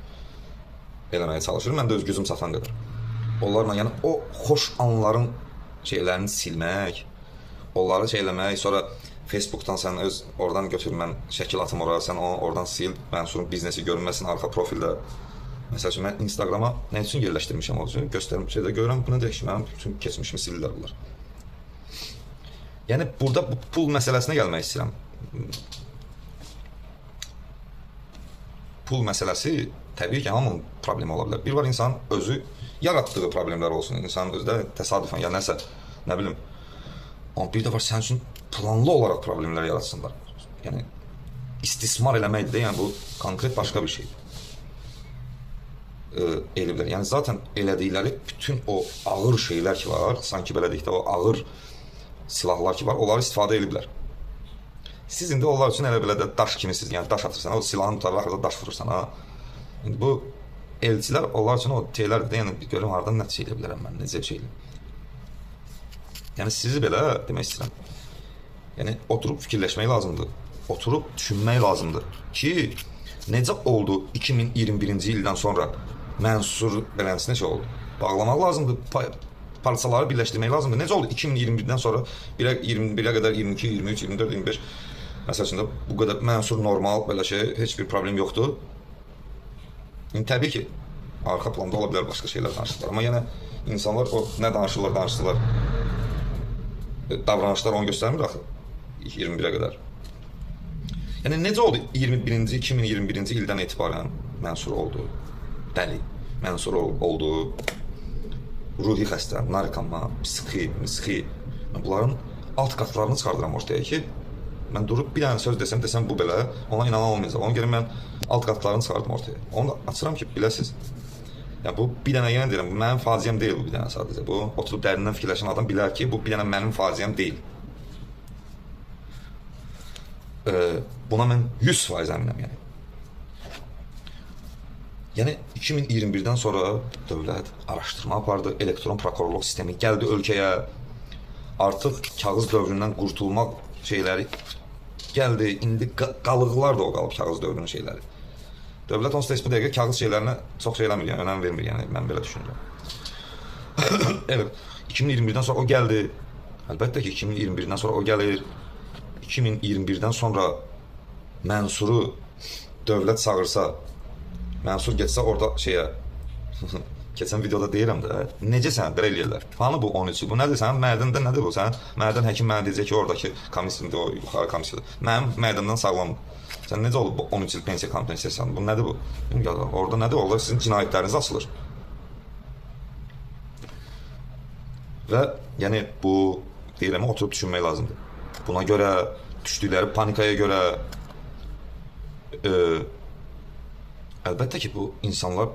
Eləməyə çalışır. Mən də öz gücüm çatan qədər. Onlarla yəni o xoş anların şeylərini silmək, onları şey eləmək, sonra Facebook'tan sən öz oradan götür, mən şəkil atım oraya, sən onu oradan sil, Mənsurun biznesi görünməsin arxa profildə. Məsəl üçün mən Instagrama nə üçün yerləşdirmişəm o üçün göstərim şeydə görürəm, bunu deyək ki, mənim bütün keçmişimi silirlər bunlar. Yəni burada bu pul məsələsinə gəlmək istəyirəm. Pul məsələsi təbii ki, hamının problemi ola bilər. Bir var insan özü yaratdığı problemlər olsun, insanın özü də təsadüfən ya nəsə, nə bilim. Amma bir də var sənin üçün planlı olaraq problemlər yaratsınlar. Yəni istismar eləməkdir də, yəni bu konkret başqa bir şeydir. Eliblər. Yəni zaten elədikləri bütün o ağır şeylər ki var, sanki belə deyək də o ağır silahlar ki var, onları istifadə ediblər. Siz indi onlar üçün elə belə də daş kimisiniz, yəni daş atırsan, o silahın tutaraq da daş vurursan ha. İndi bu elçilər onlar üçün o şeylərdir də, yəni görüm haradan nəticə edə bilərəm mən, necə şey eləyim. Yəni sizi belə demək istəyirəm. Yəni oturub fikirləşmək lazımdır, oturub düşünmək lazımdır ki, necə oldu 2021-ci ildən sonra Mənsur beləncə necə oldu? Bağlamaq lazımdır, parçaları birləşdirmək lazımdır. Necə oldu 2021-dən sonra 21-ə qədər 22, 23, 24, 25 məsələsində bu qədər Mənsur normal, belə şey, heç bir problem yoxdur. Yəni, təbii ki, arxa planda ola bilər başqa şeylər danışırlar. Amma yenə insanlar o nə danışırlar, davranışlar onu göstərmir axı 21-ə qədər. Yəni, necə oldu 2021-ci ildən etibarən Mənsur oldu, dəli, Mənsur oldu, ruhi xəstə, narkoma, psixi. Bunların alt qatlarını çıxardıram ortaya ki, mən durub bir dənə söz desəm bu belə, ona inanan olmayacaq. Ona görə mən alt qatlarını çıxardım ortaya. Onu da açıram ki, biləsiniz. Yəni, bu bir dənə yenə deyirəm, mənim faciəm deyil bu bir dənə sadəcə. Bu, oturub dərindən fikirləşən adam bilər ki, bu bir dənə mənim faciəm deyil. Buna mən 100% əminəm, yəni. Yəni, 2021-dən sonra dövlət araşdırma apardı, elektron prokurorluq sistemi gəldi ölkəyə, artıq kağız dövründən qurtulmaq şeyləri gəldi, indi qalıqlar da o qalıb kağız dövrünün şeyləri. Dövlət onsuz da bu dəqiqə kağız şeylərinə çox şey eləmir, yəni, önəm vermir, yəni, mən belə düşünürəm. Evet, 2021-dən sonra o gəldi, əlbəttə ki, 2021-dən sonra o gəlir, 2021-dən sonra Mənsuru dövlət çağırsa, Mənsur getsə orada şeyə, keçən videoda deyirəm də, necəsən, belə eləyirlər. Hanı bu 13-ü, bu nədir sənin mədəndə, nədir bu? Sənin mədən həkim mənə deyəcək ki, oradakı komissiyada, o yuxarı komissiyada, mənim mədəmdən sağlamdır. Sən necə olub bu 13 il pensiya kompensasiyanı, bu nədir bu? Orada nədir, orada sizin cinayətləriniz açılır. Və yəni bu deyirəm, oturub düşünmək lazımdır. Buna görə, düşdükləri panikaya görə, əlbəttə ki, bu insanlar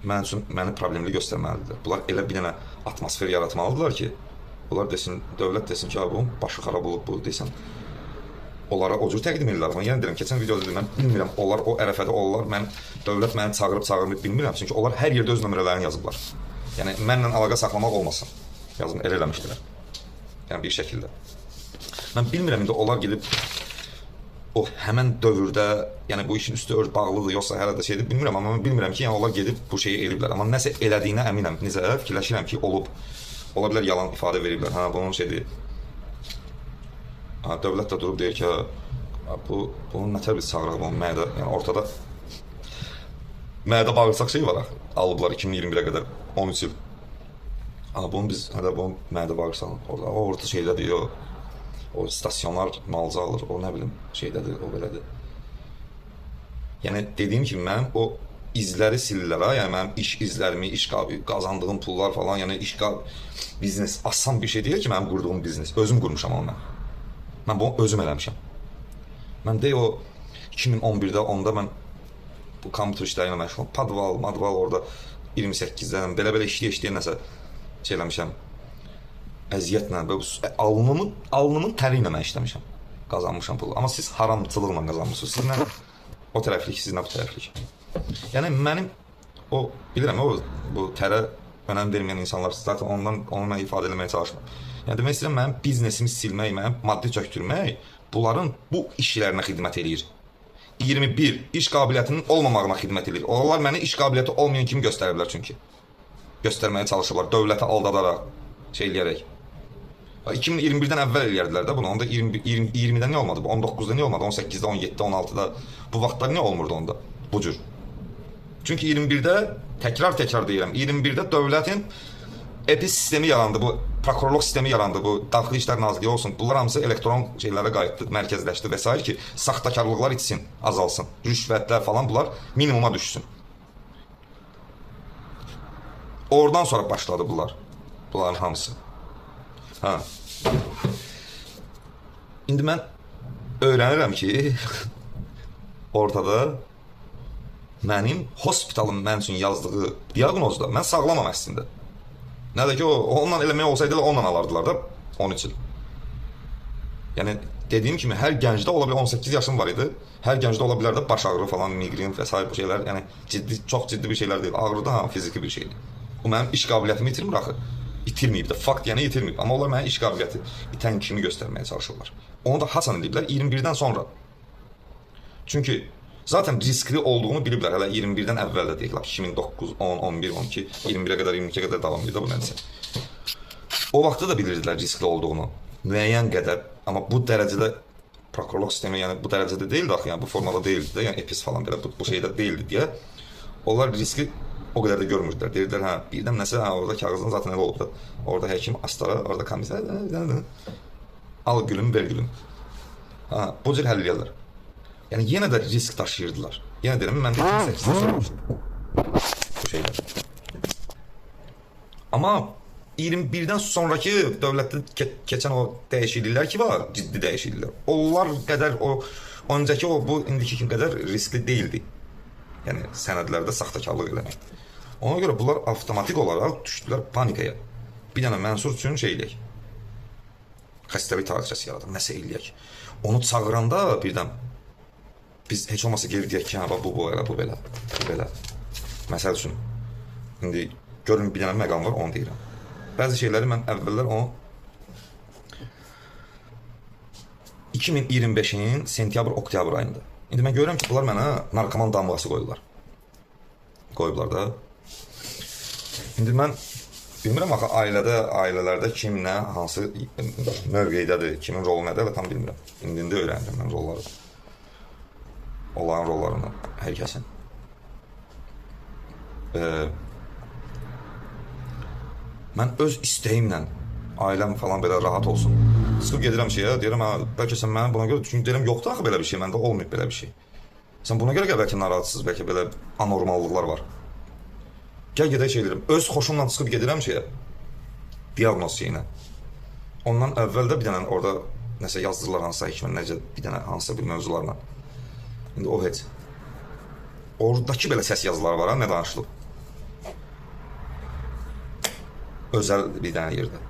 mən üçün məni problemli göstərməlidirlər. Bunlar elə bir dənə atmosfer yaratmalıdırlar ki, bunlar desin, dövlət desin ki, bu başı xarab olub, bu desin. Onlara o cür təqdim edirlər. Yəni deyirəm, keçən videoda dedim, mən bilmirəm, onlar o ərəfədə olurlar, dövlət məni çağırıb bilmirəm, çünki onlar hər yerdə öz nömrələrini yazıblar. Yəni, mənlə əlaqə saxlamaq olmasın. Yazım, elə eləmişdilər. Yəni, bir şəkildə. Mən bilmirəm, indi onlar gedib o həmən dövrdə, yəni bu işin üstü bağlıdır, yoxsa hələ də şeydir, bilmirəm, amma mən bilmirəm ki, yəni onlar gedib bu şeyi eliblər. Amma nəsə elədiyinə əminəm, necə fikirləşirəm ki, olub. Ola bilər, yalan ifadə veriblər, hə, bunun şeydir. Dövlət də durub deyir ki, bunun nətər biz çağıraq, bunun mədə, yəni ortada mədə bağırsaq şey var, alıblar 2021-ə qədər, 13 il. Bunun biz, hələ bunun mədə bağırsaq, orada şeylədir, o stasyonlar malca alır, o nə bilim şeydədir, o belədir. Yəni, dediyim kimi, mənim o izləri silirlər, yəni mənim iş izlərimi, iş qazandığım pullar falan, yəni iş biznes, asan bir şey deyil ki, mənim qurduğum biznes, özüm qurmuşam onu mən. Mən bunu özüm eləmişəm. Mən deyək o 2011-də, onda mən bu kompüter işlərlə məşğulum, madval orada 28-dən, belə işləyə nəsə şey eləmişəm. Əziyyətlə, alnımın təri ilə mən işləmişəm, qazanmışam pulu. Amma siz haramçılıqla qazanmışsınız, siz nə o tərəflik, siz nə bu tərəflik. Yəni, mənim o bilirəm o bu tərə önəm verməyən insanlar zaten onunla ifadə etməyə çalışmır. Yəni demək istəyirəm mənim biznesimi silmək, mənim maddi çökdürmək bunların bu işlərinə xidmət eləyir. 21 iş qabiliyyətinin olmamağına xidmət eləyir. Onlar məni iş qabiliyyəti olmayan kimi göstəriblər çünki. Göstərməyə çalışırlar dövləti aldadaraq, şey eləyərək. 2021-dən əvvəl eləyərdilər də bunu. Onda 20-də niyə olmadı? 19-da niyə olmadı? 18-də, 17-də, 16-da bu vaxtlar niyə olmurdu onda bu cür? Çünki 21-də təkrar deyirəm. 21-də dövlətin EPIS sistemi yarandı, bu prokurorluq sistemi yarandı, bu Daxili İşlər Nazirliyi olsun. Bunlar hamısı elektron şeylərə qayıtdı, mərkəzləşdi və s. ki, saxtakarlıqlar itsin, azalsın. Rüşvətlər falan bunlar minimuma düşsün. Oradan sonra başladı bunlar. Bunların hamısı. Ha. İndi mən öyrənirəm ki, ortada mənim hospitalın mən üçün yazdığı diaqnozda mən sağlamam əslində. Nə də ki, onunla eləmək olsaydı onunla alardılar da 13 il. Yəni, dediyim kimi, hər gəncdə ola bilər, 18 yaşım var idi, hər gəncdə ola bilər də baş ağrı falan, migren və s. bu şeylər, yəni çox ciddi bir şeylər deyil. Ağrı da fiziki bir şeydir. Bu mənim iş qabiliyyətimi itirmir axı. İtirməyib də, fakt yəni itirməyib. Amma onlar mənə iş qabiliyyəti itən kimi göstərməyə çalışırlar. Onu da hasan ediblər 21-dən sonra. Çünki zaten riskli olduğunu biliblər. Hələ 21-dən əvvəl də deyirlər. 2009, 10, 11, 12, 21-ə qədər, 22-ə qədər davam edir bu nədirsə. O vaxtda da bilirdilər riskli olduğunu. Müəyyən qədər. Amma bu dərəcədə prokurorluq sistemi, yəni bu dərəcədə deyildi axı. Yəni bu formada deyildi də. Yəni EPIS falan belə bu şeydə deyildi deyə. Onlar riski o qədər də görmürdülər. Deyirdilər, hə, birdən nəsə, hə, orada kağızdan zaten elə olub da. Orada həkim astara, orada komisar, al gülüm, ver gülüm. Ha, bu cür həll edirlər. Yəni yenə də risk daşıyırdılar. Yenə deyirəm, mən də 2008-də sormuşdum bu şeylər. Amma 21-dən sonraki dövlətdə keçən o dəyişikliklər ki var, ciddi dəyişikliklər. Onlar qədər o öncəki o bu indiki kimi qədər riskli deyildi. Yəni sənədlərdə saxtakarlıq eləmək. Ona görə bunlar avtomatik olaraq düşdülər panikaya. Bir dənə mənsur üçün şey eləyək. Xəstəlik tarixçəsi yaradaq, nəsə eləyək. Onu çağıranda birdən biz heç olmasa geri deyək ki, hə, bu belə, bu belə. Məsəl üçün, indi görün bir dənə məqam var, onu deyirəm. Bəzi şeyləri mən əvvəllər onu 2025-in sentyabr-oktyabr ayında. İndi mən görürəm ki, bunlar mənə narkoman damğası qoyublar da. İndi mən bilmirəm axı ailələrdə kim nə, hansı mövqeydədir, kimin rolu nədir, tam bilmirəm. İndi öyrəndim mən rolları. Onların rollarını, hər kəsin. Mən öz istəyimlə ailəm falan belə rahat olsun. Çıxıb gedirəm şeyə, deyirəm, bəlkə sən mənə buna görə, çünki deyirəm, yoxdur axı belə bir şey, məndə olmayıb belə bir şey. Sən buna görə bəlkə narahatsız, bəlkə belə anormallıqlar var. Gəl gedək şey edirəm, öz xoşumla çıxıb gedirəm şeyə, diaqnoz şeyinə. Ondan əvvəl də bir dənə orada nəsə yazdırırlar hansısa həkimə, necə bir dənə hansısa bir mövzularla. İndi o heç. Oradakı belə səs yazıları var, nə danışılıb? Özəl bir dənə yerdə.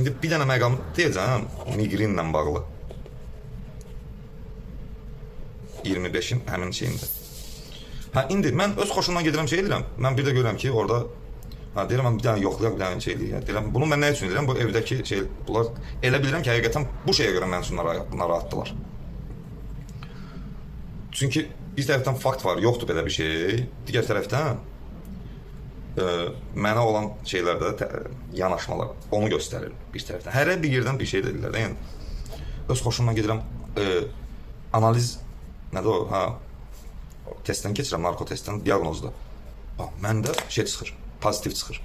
İndi bir dənə məqam deyəcəm, migrenlə bağlı. 25-in həmin şeyində. Hə, indi mən öz xoşumdan gedirəm şey edirəm. Mən bir də görürəm ki, orada deyirəm, mən bir dənə yoxlayaq, bir dənə şey eləyək. Deyirəm, bunu mən nə üçün edirəm? Bu evdəki şey, bunlar elə bilirəm ki, həqiqətən bu şeyə görə mən üçün narahatdılar. Çünki bir tərəfdən fakt var, yoxdur belə bir şey. Digər tərəfdən mənə olan şeylərdə yanaşmalar onu göstərir bir tərəfdən. Hər bir yerdən bir şey deyirlər də, yəni öz xoşumdan gedirəm, analiz nədir o, hə, testdən keçirəm, narko testdən, diaqnozda. Məndə şey çıxır, pozitiv çıxır.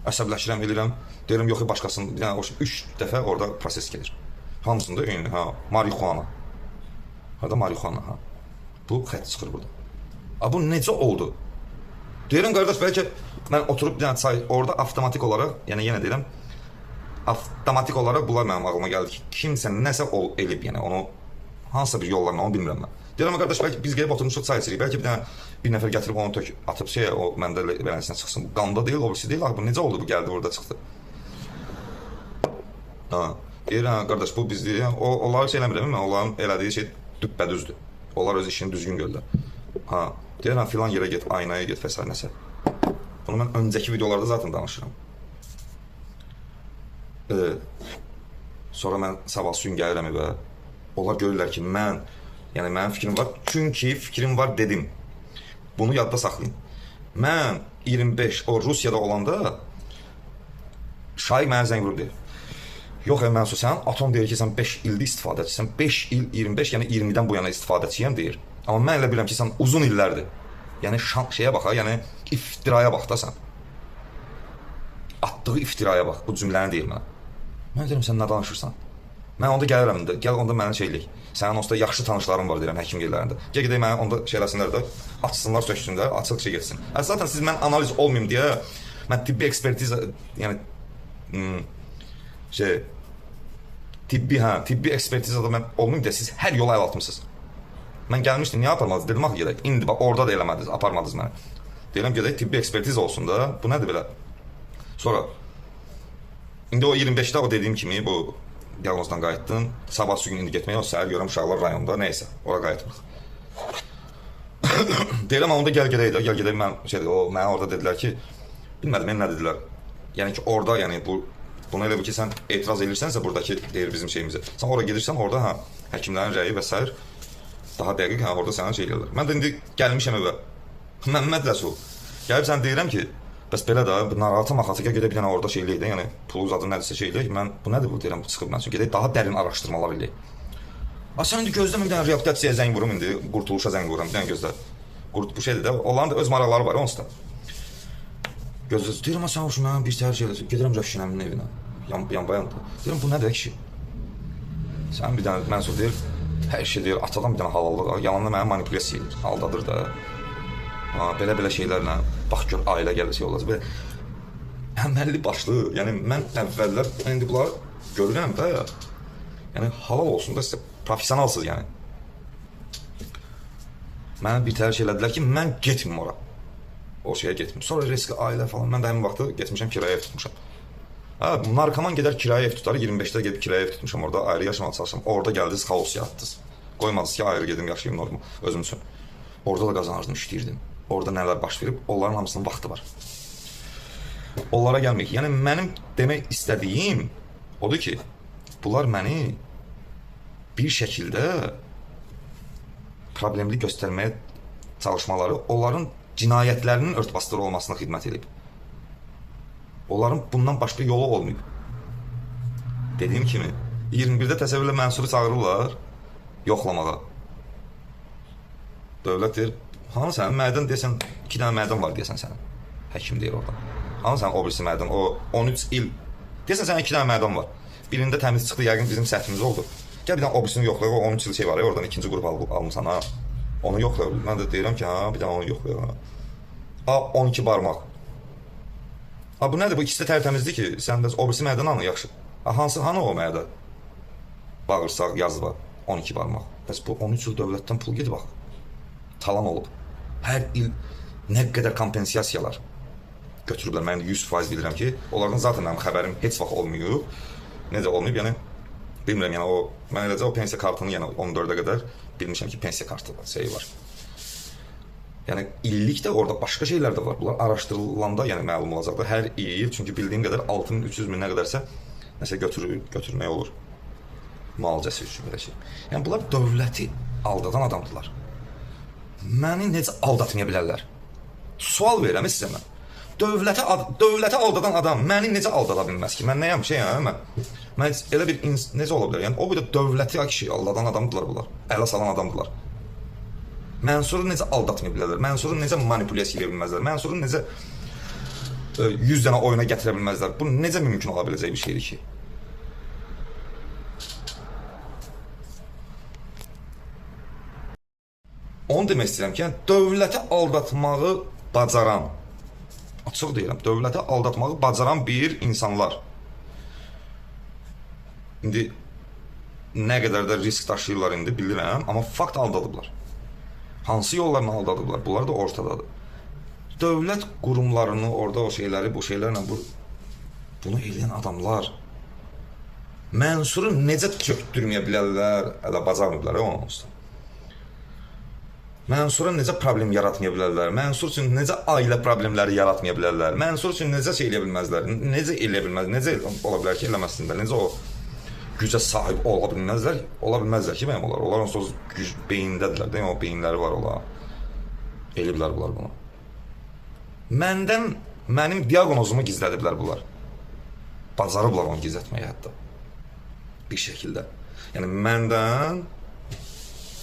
Əsəbləşirəm, eləyirəm, deyirəm, yox, başqasının, bir dənə 3 dəfə orada proses gedir. Hamısında eyni, hə, marihuana. Harada marihuana, hə. Bu xətt çıxır burada. Bu necə oldu? Deyirəm, qardaş, bəlkə mən oturub bir dənə çay orada avtomatik olaraq, yəni yenə deyirəm, avtomatik olaraq bunlar mənim ağlıma gəldi ki, kimsə nəsə elib, yəni onu hansısa bir yollarla, onu bilmirəm mən. Deyirəm, qardaş, bəlkə biz gəlib oturmuşuq çay içirik, bəlkə bir nəfər gətirib onu atıb şeyə, o məndə beləsinə çıxsın. Bu qanda deyil, o birisi deyil, bu necə oldu, bu gəldi, burada çıxdı. Deyirəm, qardaş, bu biz deyirəm, onları şey eləmirəm, mən onların elədiyi şey düppədüzdür. Onlar öz işini düzgün görürlər. Deyirəm filan yerə get, aynaya get və s. nəsə. Bunu mən öncəki videolarda zaten danışıram. Sonra mən sabahsı gün gəlirəm evə. Onlar görürlər ki, yəni mənim fikrim var. Çünki fikrim var dedim. Bunu yadda saxlayın. Mən 25 o Rusiyada olanda Şahiq mənə zəng vurub deyir. Yox, Mənsur, sən atom deyir ki, sən 5 ildir istifadəçisən. 5 il, 25, yəni 20-dən bu yana istifadəçiyəm deyir. Amma mən elə bilirəm ki, sən uzun illərdir. Yəni şeyə bax, yəni iftiraya bax da sən. Atdığı iftiraya bax, bu cümləni deyir mənə. Mən deyirəm, sən nə danışırsan? Mən onda gəlirəm, gəl onda mənə şeylik. Sənin onsda yaxşı tanışlarım var deyirəm həkim yerlərində. Gəl gedək mənə onda şeyləsinlər də, açsınlar, söksünlər, açıq şey getsin. Zaten siz mən analiz olmayayım deyə, mən tibbi ekspertiza, yəni tibbi ekspertizada mən olmayayım deyə siz hər yola əl atmışsınız. Mən gəlmişdim, niyə aparmadınız? Dedim, axı gedək. İndi bax, orada da eləmədiniz, aparmadınız məni. Deyirəm, gedək tibbi ekspertiza olsun da, bu nədir belə? Sonra, indi o 25-də o dediyim kimi, bu diaqnozdan qayıtdın, sabahsı gün indi getməyə, o səhər görəm uşaqlar rayonda, neysə, ora qayıtmırıq. Deyirəm, onda gəl gedək, mənə orada dedilər ki, bilmədim, mən nə dedilər? Yəni ki, orada, yəni buna elə bir ki, sən etiraz edirsənsə, buradakı deyir bizim şeyimizi, sən ora gedirsən, orada həkimlərin rəyi və s. daha dəqiq, orada sənə şey edirlər. Mən də indi gəlmişəm evə, Məmməd Rəsul, gəlib sən deyirəm ki, bəs belə də, narahatım axatı, gedək bir dənə orada şey eləyək də, yəni pulu uzadı, nədirsə şey eləyək, mən bu nədir bu deyirəm, çıxıb mən üçün, gedək daha dərin araşdırmalar eləyək. Sən indi gözləmə, bir dənə reabilitasiyaya zəng vurum indi, qurtuluşa zəng vurum, bir dənə gözlə. Bu şeydir də, onların da öz maraqları var, onsuz da. Gözlə, deyirəm, sən hoşum, mən bir səhər şey eləyəcək, gedirəm Rəşkinəmin evinə, yan-bayanda. Deyirəm, bu nədir kişi? Sən bir dənə, Mənsur deyir, hər şey deyir, atadan bir dənə halallıq, yalanla mənə manipulyasiya edir, aldadır da. Belə şeylərlə, bax gör, ailə gəlirsə olacaq, belə əməlli başlı, yəni mən əvvəllər, indi bunları görürəm və yəni halal olsun da sizə, profesionalsınız yəni. Mənə bir təhər şey elədilər ki, mən getmim ora, o şeyə getmim. Sonra riskli ailə falan, mən də həmin vaxtı getmişəm, kiraya ev tutmuşam. Narkoman gedər kiraya ev tutar, 25-də gedib kiraya ev tutmuşam, orada ayrı yaşamağa çalışam. Orada gəldiniz, xaos yaratdınız. Qoymadınız ki, ayrı gedim, yaşayayım normal, özüm üçün. Orada da qazanırdım, işləyirdim. Orada nələr baş verib, onların hamısının vaxtı var. Onlara gəlməyik. Yəni, mənim demək istədiyim odur ki, bunlar məni bir şəkildə problemli göstərməyə çalışmaları onların cinayətlərinin örtbasdır olmasına xidmət edib. Onların bundan başqa yolu olmayıb. Dediyim kimi, 21-də təsəvvürlə Mənsuru çağırırlar yoxlamağa. Dövlət deyir, hanı sənin mədən deyəsən, 2 dənə mədən var deyəsən sənin. Həkim deyir orada. Hanı sənin o birisi mədən, o 13 il. Deyəsən sənin 2 dənə mədən var. Birində təmiz çıxdı, yəqin bizim səhvimiz oldu. Gəl bir dənə o birisini yoxlayaq, o 13 il şey var ya, oradan ikinci qrup almışsan ha. Onu yoxlayaq. Mən də deyirəm ki, bir dənə onu yoxlayaq. 12 barmaq. Bu nədir? Bu ikisi də tərtəmizdir ki, sən bəs o birisi mədən hanı yaxşı? Hanı o mədə? Bağırsaq, yazı var, 12 barmaq. Bəs bu 13 il dövlətdən pul gedib bax. Talan olub. Hər il nə qədər kompensasiyalar götürüblər. Mən 100% bilirəm ki, onlardan zaten mənim xəbərim heç vaxt olmayıb. Necə olmayıb, yəni bilmirəm, yəni mən eləcə o pensiya kartını, yəni 14-ə qədər bilmişəm ki, pensiya kartı şeyi var. Yəni illik də orada başqa şeylər də var. Bunlar araşdırılanda, yəni məlum olacaq da hər il, çünki bildiyim qədər 6300 min nə qədərsə nəsə götürmək olur. Müalicəsi üçün belə şey. Yəni bunlar dövləti aldadan adamdılar. Məni necə aldatmaya bilərlər? Sual verirəm sizə mən. Dövləti aldadan adam məni necə aldada bilməz ki? Mən nəyəm şey, mən elə bir necə ola bilər? Yəni o bir də dövləti kişi aldadan adamdılar bunlar. Ələ salan adamdılar. Mənsuru necə aldatmaya bilərlər? Mənsuru necə manipulyasiya edə bilməzlər? Mənsuru necə 100 dənə oyuna gətirə bilməzlər? Bu necə mümkün ola biləcək bir şeydir ki? Onu demək istəyirəm ki, yəni dövləti aldatmağı bacaran, açıq deyirəm, dövləti aldatmağı bacaran bir insanlar. İndi nə qədər də risk daşıyırlar indi bilirəm, amma fakt aldadıblar. Hansı yollarla aldadıblar? Bunlar da ortadadır. Dövlət qurumlarını, orada o şeyləri, bu şeylərlə bunu eləyən adamlar Mənsuru necə çöktürməyə bilərlər? Hələ bacarmıblar, onun olsun. Mənsura necə problem yaratmaya bilərlər? Mənsur üçün necə ailə problemləri yaratmaya bilərlər? Mənsur üçün necə şey eləyə bilməzlər? Necə eləyə bilməz? Necə ola bilər ki, eləməsinlər? Necə o gücə sahib ola bilməzlər? Ola bilməzlər ki, mənim onlar. Onların söz güc beyindədirlər, deyim, o beyinləri var ola. Eliblər bunlar bunu. Məndən mənim diaqnozumu gizlədiblər bunlar. Bacarıblar onu gizlətməyə hətta. Bir şəkildə. Yəni məndən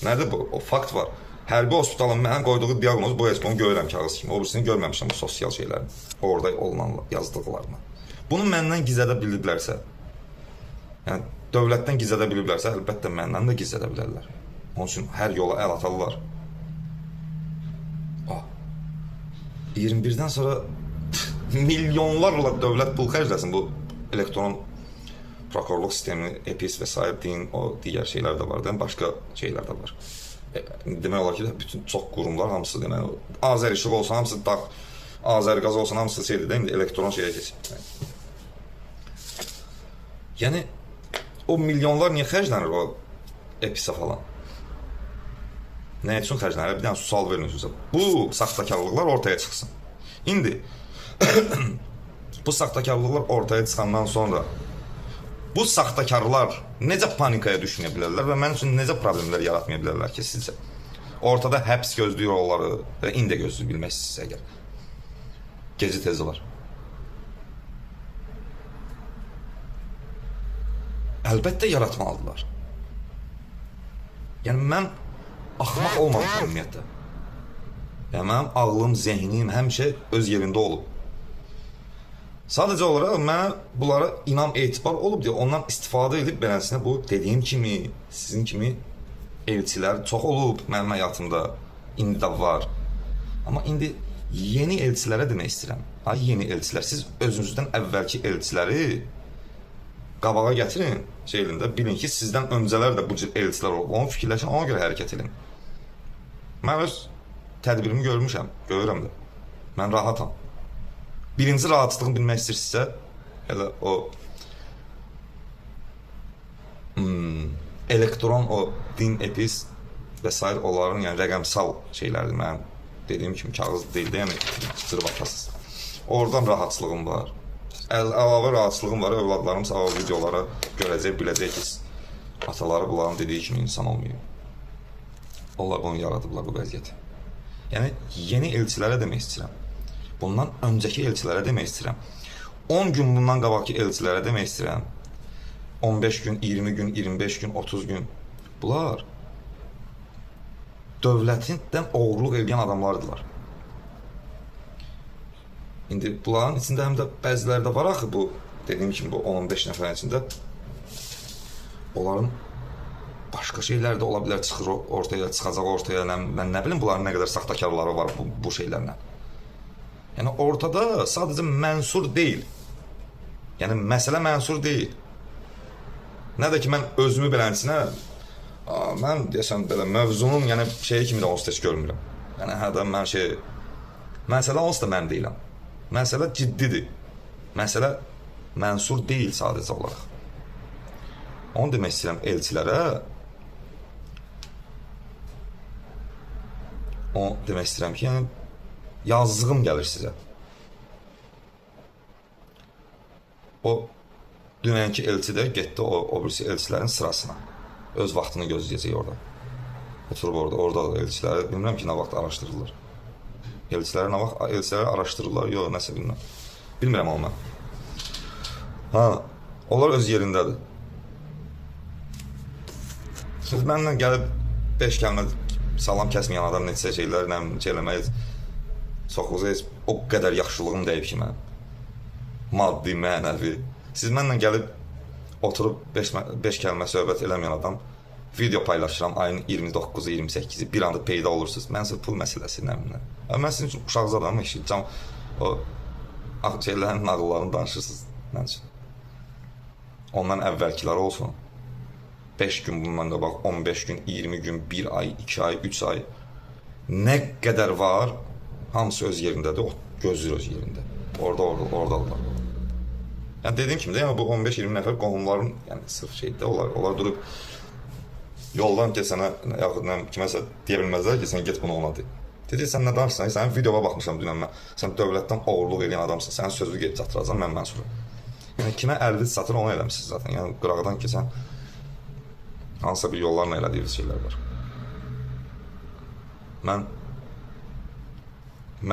nədir bu? O fakt var. Hərbi hospitalın mənə qoyduğu diaqnoz bu bunu görürəm kağız kimi. O birisini görməmişəm bu sosial şeylərin. Orada olunan yazdıqlarını. Bunu məndən gizlədə biliblərsə, yəni dövlətdən gizlədə biliblərsə, əlbəttə məndən də gizlədə bilərlər. Onun üçün hər yola əl atarlar. 21-dən sonra milyonlarla dövlət pul xərcləsin bu elektron prokurorluq sistemini, EPIS və s. deyin, o digər şeylər də var, başqa şeylər də var. Demək olar ki, bütün çox qurumlar hamısı, demək, Azər İşıq olsa, hamısı dağ, Azər Qaz olsa, hamısı şeydir, deyim, elektron şeyə keçir. Yəni, o milyonlar niyə xərclənir o EPIS-ə falan? Nə üçün xərclənir? Bir dənə sual verin üzrə. Bu saxtakarlıqlar ortaya çıxsın. İndi, bu saxtakarlıqlar ortaya çıxandan sonra bu saxtakarlar necə panikaya düşməyə bilərlər və mənim üçün necə problemlər yaratmaya bilərlər ki, sizcə? Ortada həbs gözləyir onları və indi gözləyir bilməksiniz əgər. Gezi tezi var. Əlbəttə yaratmalıdırlar. Yəni, mən axmaq olmamışam ümumiyyətlə. Yəni, mənim ağlım, zehnim həmişə öz yerində olub. Sadəcə olaraq mənə bunlara inam, etibar olub deyə ondan istifadə edib beləsinə bu dediyim kimi, sizin kimi elçilər çox olub mənim həyatımda, indi də var. Amma indi yeni elçilərə demək istəyirəm. Ay yeni elçilər, siz özünüzdən əvvəlki elçiləri qabağa gətirin şeylində, bilin ki, sizdən öncələr də bu cür elçilər olub. Onu fikirləşin, ona görə hərəkət edin. Mən öz tədbirimi görmüşəm, görürəm də. Mən rahatam. Birinci rahatlığını bilmək istəyirsinizsə, elə o elektron, o din, EPIS və s. onların yəni rəqəmsal şeylərdir. Mənim dediyim kimi kağız deyildi, yəni cırıb atasız. Oradan rahatlığım var. Əlavə rahatlığım var, övladlarım sağ videolara görəcək, biləcək ki, ataları bunların dediyi kimi insan olmuyor. Onlar bunu yaradıblar bu vəziyyəti. Yəni, yeni elçilərə demək istəyirəm. Bundan öncəki elçilərə demək istəyirəm. 10 gün bundan qabaqki elçilərə demək istəyirəm. 15 gün, 20 gün, 25 gün, 30 gün. Bunlar dövlətindən oğurluq edən adamlardılar. İndi bunların içində həm də bəziləri də var axı bu, dediyim kimi bu 10-15 nəfərin içində. Onların başqa şeylər də ola bilər, çıxır ortaya, çıxacaq ortaya. Mən nə bilim bunların nə qədər saxtakarları var bu şeylərlə. Yəni, ortada sadəcə mənsur deyil. Yəni, məsələ mənsur deyil. Nə də ki, mən özümü belənçinə, mən deyəsən belə mövzunun şeyi kimi də onsuz heç görmürəm. Yəni, hədə mən məsələ onsuz da mən deyiləm. Məsələ ciddidir. Məsələ mənsur deyil sadəcə olaraq. Onu demək istəyirəm elçilərə, onu demək istəyirəm ki, yəni, yazığım gəlir sizə. O dünənki elçi də getdi o birisi elçilərin sırasına. Öz vaxtını gözləyəcək orada. Oturub orada da elçiləri, bilmirəm ki, nə vaxt araşdırırlar. Elçiləri araşdırırlar, yox, nəsə bilmirəm. Bilmirəm onu mən. Onlar öz yerindədir. Siz mənlə gəlib 5 kəlmə salam kəsməyən adam neçə şeylər, nəmcə eləmək, çoxluğuza heç o qədər yaxşılığım deyib ki, mən. Maddi, mənəvi. Siz mənlə gəlib, oturub 5 kəlmə söhbət eləməyən adam, video paylaşıram, ayın 29-u, 28-i, bir anda peyda olursunuz. Mən sizə pul məsələsi, nə bilməm. Mən sizin üçün uşaq adamı eşitəcəm, o şeylərin nağıllarını danışırsınız, mən üçün. Ondan əvvəlkiləri olsun. 5 gün bundan qabaq, 15 gün, 20 gün, 1 ay, 2 ay, 3 ay. Nə qədər var, hamısı öz yerindədir, gözlür öz yerində. Oradalar. Yəni, dediyim kimi də, bu 15-20 nəfər qohumların, yəni, sırf şeydə, onlar durub Yoldan keçənə, yaxud nə kiməsə deyə bilməzlər ki, sən get bunu ona de. Dedi, sən nə danışsan? Sənin videoya baxmışam dünən mən. Sən dövlətdən oğurluq edən adamsın. Sənin sözü gedib çatdıracam mən Mənsura. Yəni kimə əlviz satır onu eləmişsiniz zaten. Yəni qıraqdan keçən hansısa bir yollarla elədiyiniz şeylər var. Mən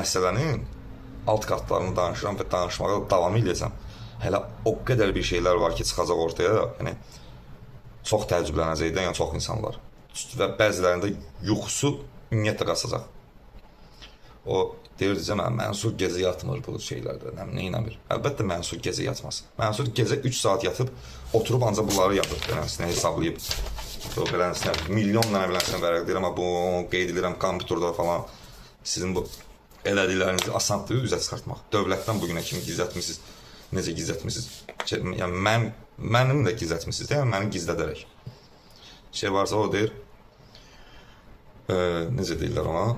məsələnin alt qatlarını danışıram və danışmağa davam edəcəm. Hələ o qədər bir şeylər var ki, çıxacaq ortaya. Yəni çox təəccüblənəcəkdən, yəni çox insanlar. Və bəzilərində yuxusu ümumiyyətlə qaçacaq. O deyirdi, Mənsur gecə yatmır bu şeylərdə, nə inanmır. Əlbəttə Mənsur gecə yatmaz. Mənsur gecə 3 saat yatıb, oturub ancaq bunları yapıb, beləsinə hesablayıb. Beləsinə milyon dənə beləsinə vərəq deyir, amma bu qeyd edirəm kompüterdə falan. Sizin bu elədiklərinizi asandır üzə çıxartmaq. Dövlətdən bugünə kimi gizlətmişsiniz. Necə gizlətmişsiniz? Yəni mənim də gizlətmişsiniz, yəni məni gizlədərək. Şey varsa o deyir, necə deyirlər ona?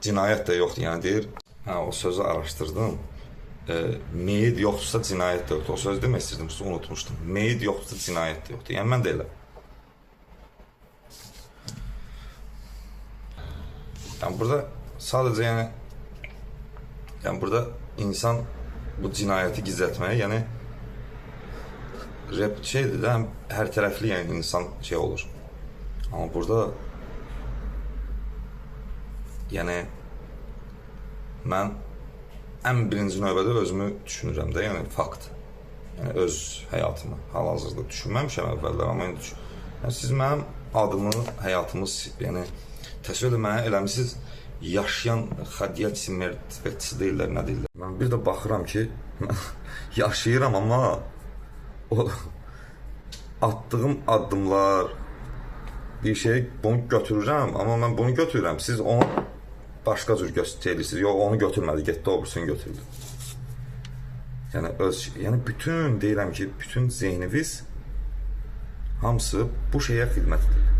Cinayət də yoxdur, yəni deyir, o sözü araşdırdım. Meyid yoxdursa cinayət də yoxdur. O sözü demək istirdim, unutmuşdum. Meyid yoxdursa cinayət də yoxdur. Yəni mən də elə. Yəni burada sadəcə yəni burada insan bu cinayəti gizlətməyə, yəni şeydir də, hər tərəfli yəni insan şey olur. Amma burada yəni mən ən birinci növbədə özümü düşünürəm də, yəni fakt. Yəni öz həyatımı hal-hazırda düşünməmişəm əvvəllər, amma indi yəni siz mənim adımı, həyatımı yəni təsvir etməyə eləmişsiniz. Yaşayan xadiyyət mərtəbəçisi deyirlər, nə deyirlər. Mən bir də baxıram ki, yaşayıram, amma o attığım addımlar bir şey bunu götürürəm, amma mən bunu götürürəm. Siz onu başqa cür göstərirsiniz. Yox, onu götürmədi, getdi o birisini götürdü. Yəni bütün deyirəm ki, bütün zehniniz hamısı bu şeyə xidmət edir.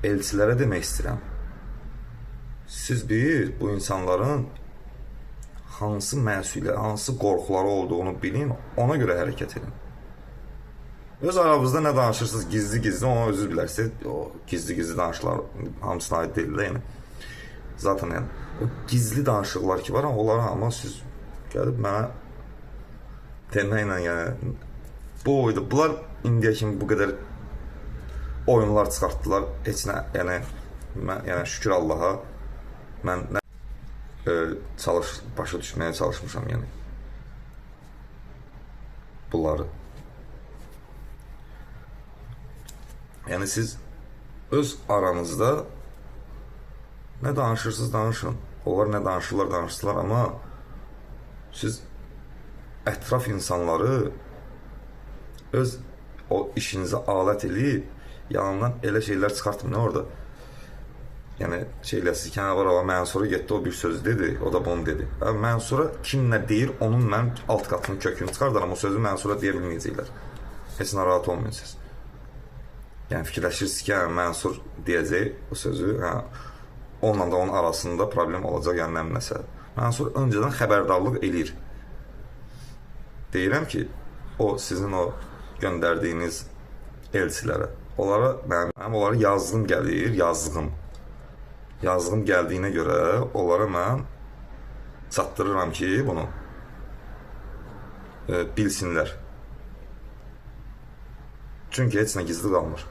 Elçilərə demək istəyirəm. Siz bir bu insanların hansı məsuliyyət, hansı qorxuları olduğunu bilin, ona görə hərəkət edin. Öz aranızda nə danışırsınız gizli-gizli, onu özünüz bilərsiniz. O gizli-gizli danışıqlar hamısına aid deyil də, yəni. Zaten yəni, o gizli danışıqlar ki var, onları amma siz gəlib mənə deməklə, yəni, bu oydu. Bunlar indiyə kimi bu qədər oyunlar çıxartdılar. Heç nə, yəni şükür Allaha, mən başa düşməyə çalışmışam, yəni. Bunları. Yəni siz öz aranızda nə danışırsınız, danışın. Onlar nə danışırlar, danışsınlar, amma siz ətraf insanları öz o işinizə alət eləyib, yanından elə şeylər çıxartmayın orada. Yəni şeyləsiz, kənara Mənsura getdi, o bir söz dedi, o da bunu dedi. Mənsura kim nə deyir, onun mən alt qatının kökünü çıxardaram, o sözü Mənsura deyə bilməyəcəklər. Heç narahat olmayın siz. Yəni fikirləşirsiniz ki, Mənsur deyəcək o sözü, onunla da onun arasında problem olacaq, yəni nəsə. Mənsur öncədən xəbərdarlıq eləyir. Deyirəm ki, o sizin o göndərdiyiniz elçilərə, mənim onlara yazdığım gəlir, yazdığım gəldiyinə görə onlara mən çatdırıram ki, bunu bilsinlər. Çünki heç nə gizli qalmır.